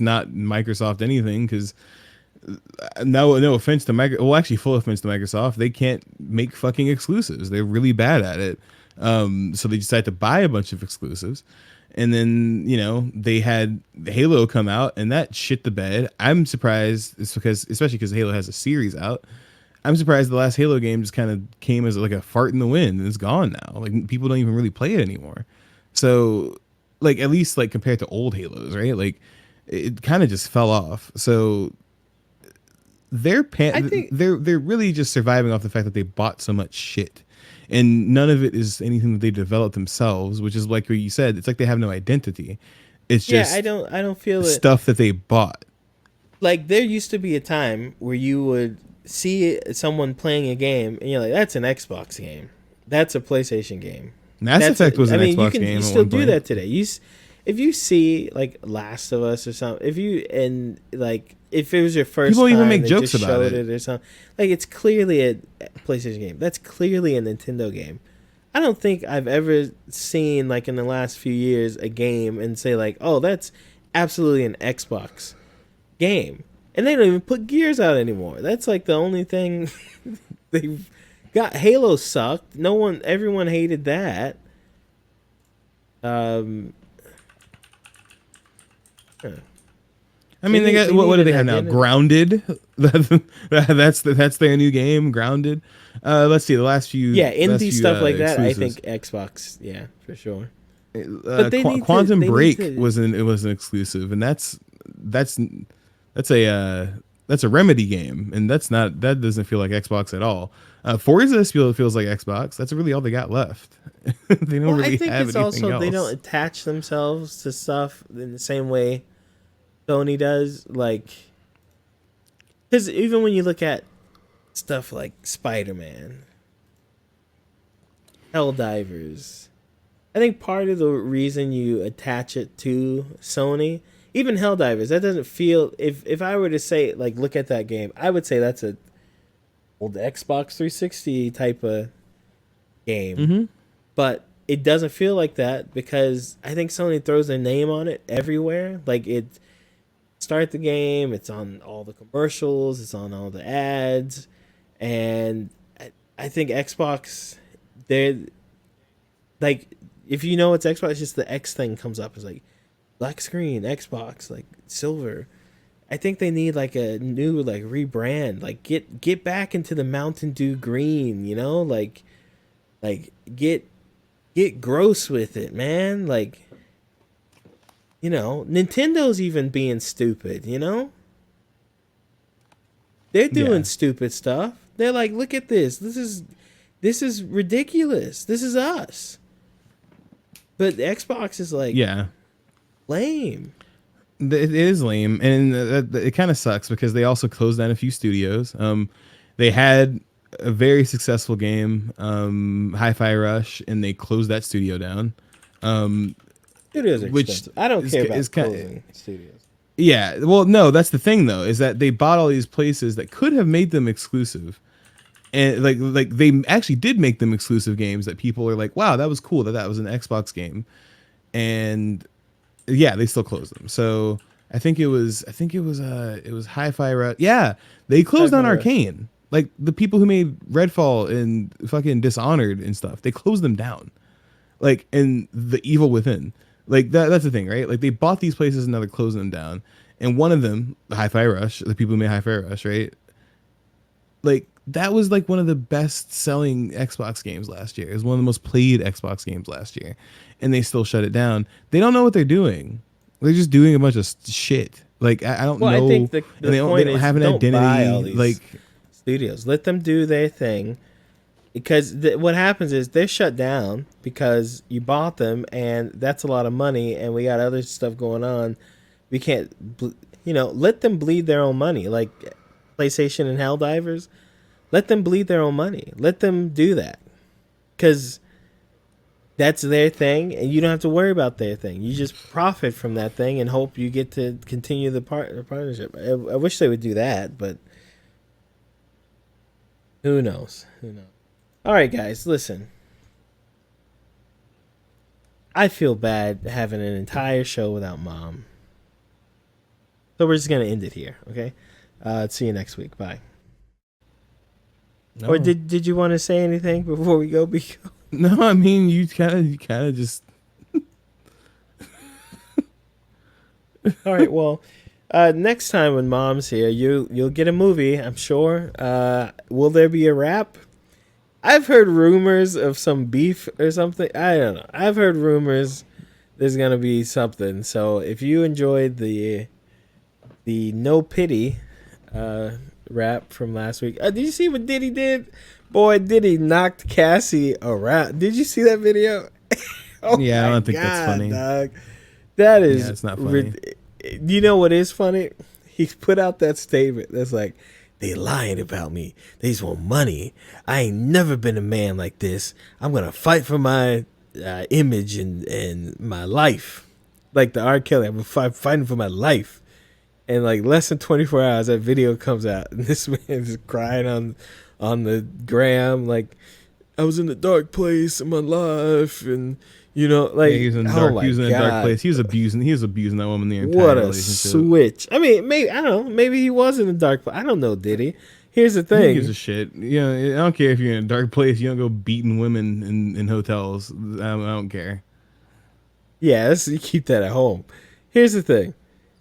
not Microsoft anything because no offense to Microsoft. Well, actually, full offense to Microsoft. They can't make fucking exclusives. They're really bad at it. So they decided to buy a bunch of exclusives. And then, they had Halo come out and that shit the bed. I'm surprised. It's especially because Halo has a series out. I'm surprised the last Halo game just kind of came as like a fart in the wind and it's gone now. Like people don't even really play it anymore. So like, at least like compared to old Halos, right? Like it kind of just fell off. So they're really just surviving off the fact that they bought so much shit. And none of it is anything that they developed themselves, which is like what you said. It's like they have no identity. It's just I don't feel stuff that they bought. Like there used to be a time where you would see someone playing a game and you're like, that's an Xbox game. That's a PlayStation game. Mass Effect was an Xbox game. You still do that today. If you see like Last of Us or something, if it was your first people time, even make jokes about it or something, like it's clearly a PlayStation game. That's clearly a Nintendo game. I don't think I've ever seen like in the last few years a game and say like, oh, that's absolutely an Xbox game. And they don't even put Gears out anymore. That's like the only thing they've got. Halo sucked. Everyone hated that. I mean, they got what do they have now? Grounded. that's their new game. Grounded. Let's see the last few. Yeah, indie stuff like that. Exclusives. I think Xbox. Yeah, for sure. But Quantum Break was an exclusive, and that's a Remedy game, and that doesn't feel like Xbox at all. Forza feels like Xbox. That's really all they got left. They don't really have anything else. They don't attach themselves to stuff in the same way Sony does. Like, because even when you look at stuff like Spider-Man, Helldivers, I think part of the reason you attach it to Sony, even Helldivers, that doesn't feel. If I were to say like, look at that game, I would say that's a old Xbox 360 type of game. Mm-hmm. But it doesn't feel like that because I think Sony throws their name on it everywhere. Like it start the game, it's on all the commercials, it's on all the ads, and I think Xbox, they're like, if you know it's Xbox, it's just the X thing comes up. It's like black screen, Xbox, like silver. I think they need like a new like rebrand, like get back into the Mountain Dew green, like get gross with it, man. Like, Nintendo's even being stupid, They're doing stupid stuff. They're like, look at this. This is ridiculous. This is us. But Xbox is like, lame. It is lame, and it kind of sucks because they also closed down a few studios. They had a very successful game, Hi-Fi Rush, and they closed that studio down. Studios are Which expensive. I don't is- care about is kind- closing studios. Yeah, well, no, that's the thing though, is that they bought all these places that could have made them exclusive, and like they actually did make them exclusive games that people are like, wow, that was cool that was an Xbox game, and yeah, they still closed them. So I think it was Hi-Fi Rush. Yeah, they closed down Hi-Fi Rush. Arcane. Like the people who made Redfall and fucking Dishonored and stuff, they closed them down. Like, and The Evil Within. Like that's the thing, right? Like they bought these places and now they're closing them down. And one of them, Hi-Fi Rush, the people who made Hi-Fi Rush, right? Like that was like one of the best selling Xbox games last year. It was one of the most played Xbox games last year. And they still shut it down. They don't know what they're doing. They're just doing a bunch of shit. Like I don't know. I think the and they point don't is have an don't identity. buy all these Like studios. Let them do their thing. Because what happens is they're shut down because you bought them, and that's a lot of money, and we got other stuff going on. We can't, let them bleed their own money. Like PlayStation and Helldivers, let them bleed their own money. Let them do that. Because that's their thing, and you don't have to worry about their thing. You just profit from that thing and hope you get to continue the partnership. I wish they would do that, but who knows? Who knows? All right, guys, listen. I feel bad having an entire show without Mom. So we're just going to end it here, okay? See you next week. Bye. no. Or did you want to say anything before we go? No, I mean you kind of just All right, well, next time when Mom's here, you'll get a movie, I'm sure. Will there be a rap? I've heard rumors of some beef or something. I don't know. I've heard rumors there's gonna be something. So if you enjoyed the No Pity rap from last week, did you see what Diddy did? Boy, Diddy knocked Cassie around. Did you see that video? Yeah, I don't think that's funny. Dog. That is, Yeah, it's not funny. You know what is funny? He put out that statement that's like, they lying about me. They just want money. I ain't never been a man like this. I'm gonna fight for my image and my life. Like the R. Kelly, I'm fighting for my life. And like less than 24 hours, that video comes out, and this man is crying on the gram, like, I was in a dark place in my life, and like, he was in a dark place. He was abusing that woman the entire what a relationship. switch. I mean, maybe, I don't know, maybe he was in a dark place. I don't know, did he? Here's the Who thing. gives a shit? I don't care if you're in a dark place. You don't go beating women in hotels. I don't care. Yeah, you keep that at home. Here's the thing.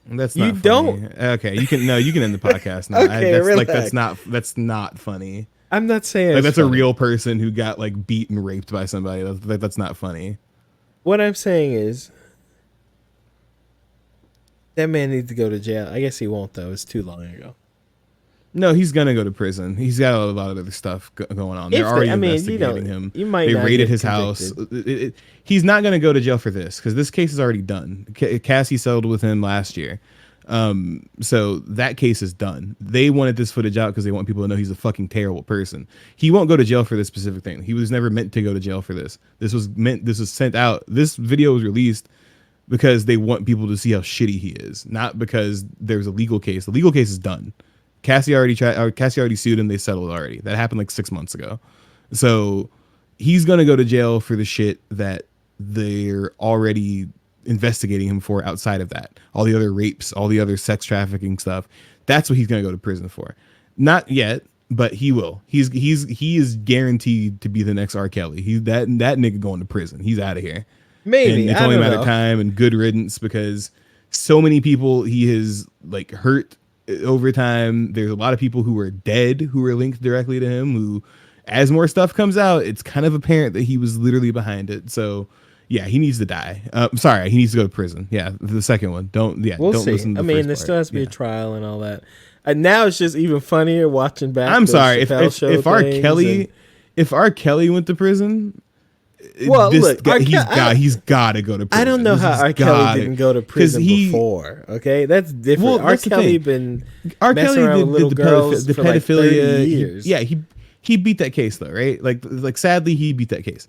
That's not You funny. don't. Okay, you can end the podcast now. Okay, that's relax. that's not funny. I'm not saying Like it's that's a funny. real person who got like beat and raped by somebody. That's not funny. What I'm saying is, that man needs to go to jail. I guess he won't, though. It's too long ago. No, he's gonna go to prison. He's got a lot of other stuff going on. They're already investigating him. You might they not raided get his house. convicted. He's not gonna go to jail for this because this case is already done. Cassie settled with him last year, so that case is done. They wanted this footage out because they want people to know he's a fucking terrible person. He won't go to jail for this specific thing. He was never meant to go to jail for this. This was sent out. This video was released because they want people to see how shitty he is, not because there's a legal case. The legal case is done. Cassie already sued him. They settled already. That happened like 6 months ago. So he's going to go to jail for the shit that they're already investigating him for outside of that. All the other rapes, all the other sex trafficking stuff. That's what he's going to go to prison for. Not yet, but he will. He is guaranteed to be the next R. Kelly. That nigga going to prison. He's out of here. Maybe. And it's only a matter of time and good riddance because so many people he has like hurt over time. There's a lot of people who are dead who are linked directly to him who, as more stuff comes out, it's kind of apparent that he was literally behind it. So yeah, he needs to die. Sorry, he needs to go to prison. Yeah, the second one. We'll don't see. listen to the I mean, first there part. still has to be a trial and all that. And now it's just even funnier watching back. I'm the sorry Chappelle Show if R. things Kelly if R. Kelly went to prison, Well, look, he's got to go to prison. I don't know how R. Kelly didn't go to prison before. Okay, that's different. Well, R. Kelly been messing around with little girls the for like 30 years. He beat that case though, right? Like sadly, he beat that case.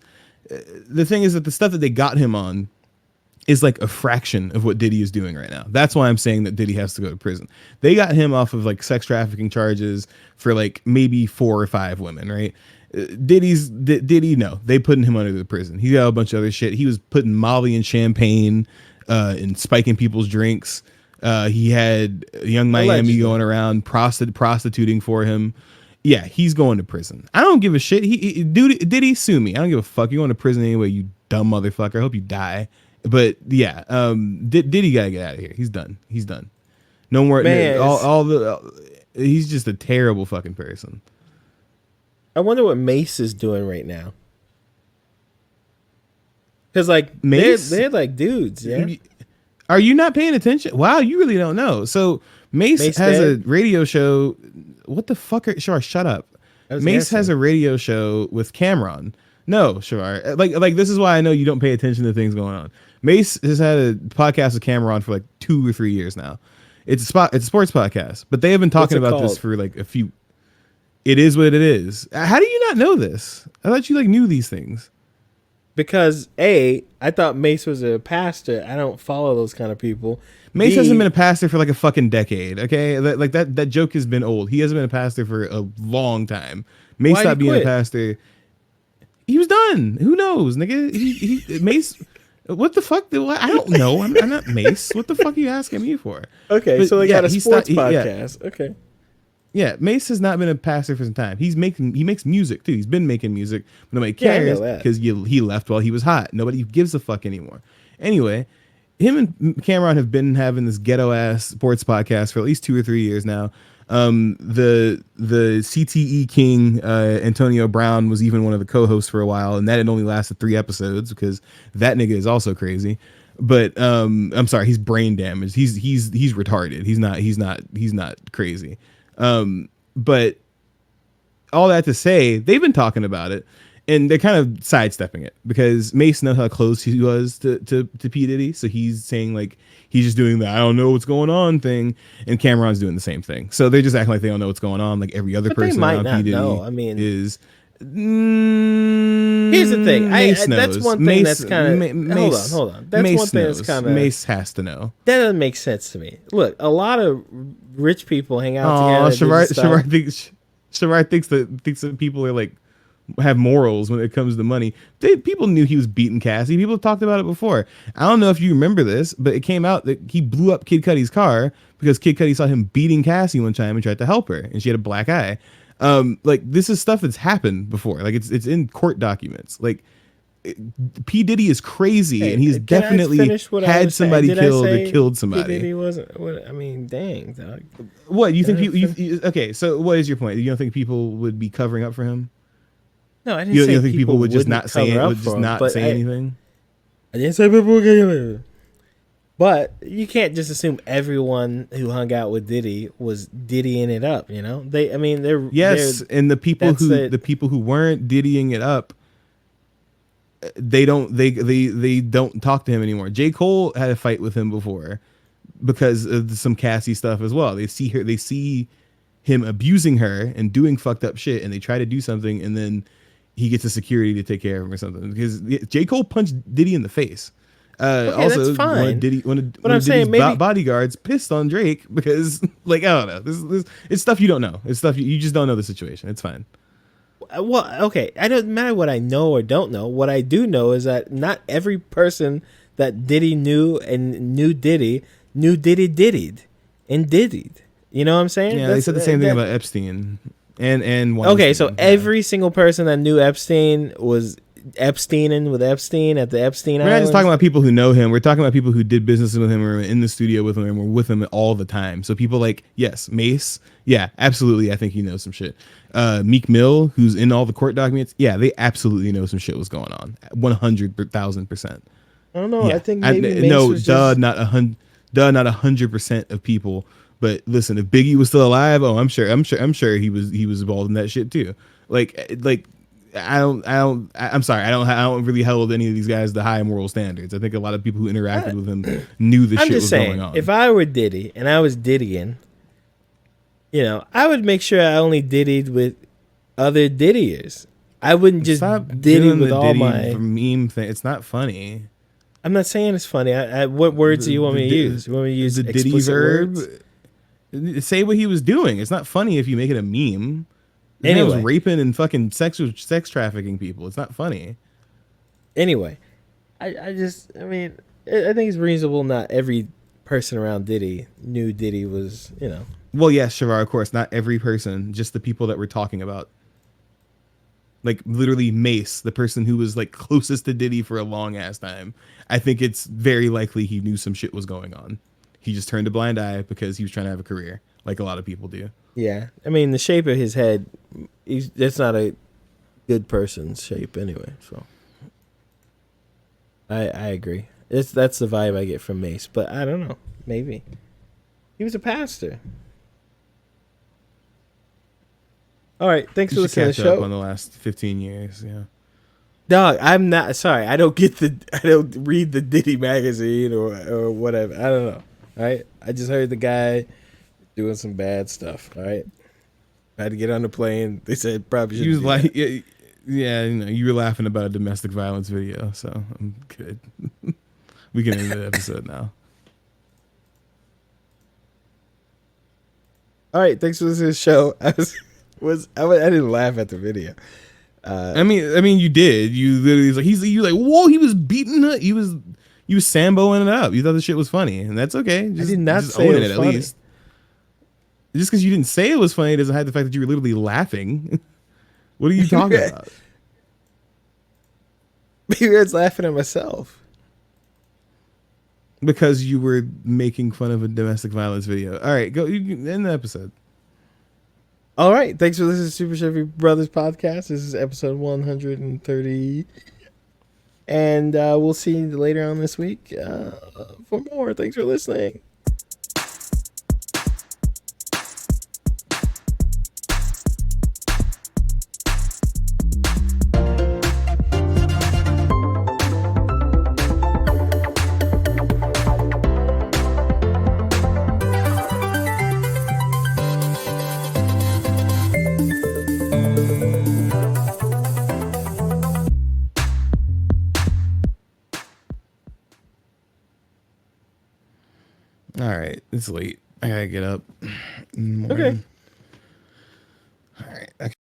The thing is that the stuff that they got him on is like a fraction of what Diddy is doing right now. That's why I'm saying that Diddy has to go to prison. They got him off of like sex trafficking charges for like maybe 4 or 5 women, right? Diddy, no, they putting him under the prison. He got a bunch of other shit. He was putting Molly in champagne, and spiking people's drinks. He had Young Miami Allegedly. going around prostituting for him. Yeah, he's going to prison. I don't give a shit. Diddy, sue me. I don't give a fuck. You're going to prison anyway, you dumb motherfucker. I hope you die. But yeah, Diddy gotta get out of here. He's done. No more. Man, he's just a terrible fucking person. I wonder what Mace is doing right now. Because like Mace, they're like dudes. Yeah. Are you not paying attention? Wow, you really don't know. So Mace has dead? a radio show. What the fuck? Shut up. Mace has a radio show with Cameron. No, Shavar. Like this is why I know you don't pay attention to things going on. Mace has had a podcast with Cameron for like 2 or 3 years now. It's a sports podcast, but they have been talking about this for like a few. It is what it is. How do you not know this? I thought you like knew these things. Because I thought Mace was a pastor. I don't follow those kind of people. Mace hasn't been a pastor for like a fucking decade. Okay, that joke has been old. He hasn't been a pastor for a long time. Mace stopped being a pastor. He was done. Who knows, nigga? He Mace. What the fuck? I don't know. I'm not Mace. What the fuck are you asking me for? Okay, so they got a sports podcast. Okay. Yeah, Mace has not been a pastor for some time. He makes music too. He's been making music, but nobody cares because he left while he was hot. Nobody gives a fuck anymore. Anyway, him and Cameron have been having this ghetto ass sports podcast for at least 2 or 3 years now. The CTE king Antonio Brown was even one of the co-hosts for a while, and that had only lasted 3 episodes because that nigga is also crazy. But I'm sorry, he's brain damaged. He's retarded. He's not crazy. But all that to say, they've been talking about it, and they're kind of sidestepping it because Mace knows how close he was to P. Diddy, so he's saying like he's just doing the I don't know what's going on thing, and Cameron's doing the same thing. So they're just acting like they don't know what's going on, like every other person around P. Diddy know. I mean, is. Here's the thing. That's one thing that's kind of. Hold on. That's Mace one thing knows. that's kind of. Mace has to know. That doesn't make sense to me. Look, a lot of rich people hang out together. Shavar thinks that people are like have morals when it comes to money. People knew he was beating Cassie. People have talked about it before. I don't know if you remember this, but it came out that he blew up Kid Cudi's car because Kid Cudi saw him beating Cassie one time and tried to help her, and she had a black eye. Like this is stuff that's happened before. Like it's in court documents. Like P. Diddy is crazy, and he's definitely had somebody killed or killed somebody. P. Diddy wasn't. I mean, dang, dog. What you think? Okay, so what is your point? You don't think people would be covering up for him? No, I didn't you say don't think people would just not say anything. I didn't say people would. But you can't just assume everyone who hung out with Diddy was Diddying it up, you know? And the people who weren't Diddying it up, they don't talk to him anymore. J. Cole had a fight with him before because of some Cassie stuff as well. They see him abusing her and doing fucked up shit, and they try to do something, and then he gets a security to take care of him or something. Because J. Cole punched Diddy in the face. Also, that's fine. One of Diddy's bodyguards pissed on Drake because, like, I don't know. This it's stuff you don't know. It's stuff you just don't know the situation. It's fine. Well, okay. It doesn't matter what I know or don't know. What I do know is that not every person that Diddy knew and knew Diddy diddied and diddied. You know what I'm saying? Yeah, they said the same thing about Epstein and Weinstein. Okay, so every single person that knew Epstein was Epsteining with Epstein at the Epstein Islands. We're not just talking about people who know him. We're talking about people who did business with him or in the studio with him and were with him all the time. So people like, yes, Mace. Yeah, absolutely. I think he knows some shit. Meek Mill, who's in all the court documents. Yeah, they absolutely know some shit was going on. 100,000%. I don't know. Yeah. I think maybe Mace was just... not 100% of people. But listen, if Biggie was still alive, I'm sure he was involved in that shit too. Like I'm sorry. I don't really hold any of these guys to high moral standards. I think a lot of people who interacted with him knew the shit was going on. If I were Diddy and I was Diddying, I would make sure I only Diddied with other Diddiers. I wouldn't just Diddy with all my meme thing. It's not funny. I'm not saying it's funny. What words do you want me to use? You want me to use the Diddy verb? Words? Say what he was doing. It's not funny if you make it a meme. He was raping and fucking sex trafficking people. It's not funny. Anyway, I think it's reasonable. Not every person around Diddy knew Diddy was, Well, yes, Chevar, of course, not every person, just the people that we're talking about. Like literally Mace, the person who was like closest to Diddy for a long ass time. I think it's very likely he knew some shit was going on. He just turned a blind eye because he was trying to have a career, like a lot of people do. Yeah, I mean the shape of his head, that's not a good person's shape anyway. So I agree. That's the vibe I get from Mace, but I don't know. Maybe he was a pastor. All right, thanks for listening to the show. Up on the last 15 years, yeah. Dog, I'm not sorry. I don't read the Diddy magazine or whatever. I don't know. All right, I just heard the guy doing some bad stuff. All right, I had to get on the plane. They said probably should. He was like, yeah, you were laughing about a domestic violence video, so I'm good. We can end the episode now. All right, thanks for listening to the show. I didn't laugh at the video. I mean, you did. You literally was like whoa, he was beating her. You was samboing it up. You thought the shit was funny, and that's okay. I did not say it was funny. At least. Just because you didn't say it was funny doesn't hide the fact that you were literally laughing. What are you talking about? Maybe I was laughing at myself. Because you were making fun of a domestic violence video. All right, go. You can end the episode. All right. Thanks for listening to Super Chevy Brothers podcast. This is episode 130. And we'll see you later on this week for more. Thanks for listening. All right, it's late. I gotta get up. Okay. All right.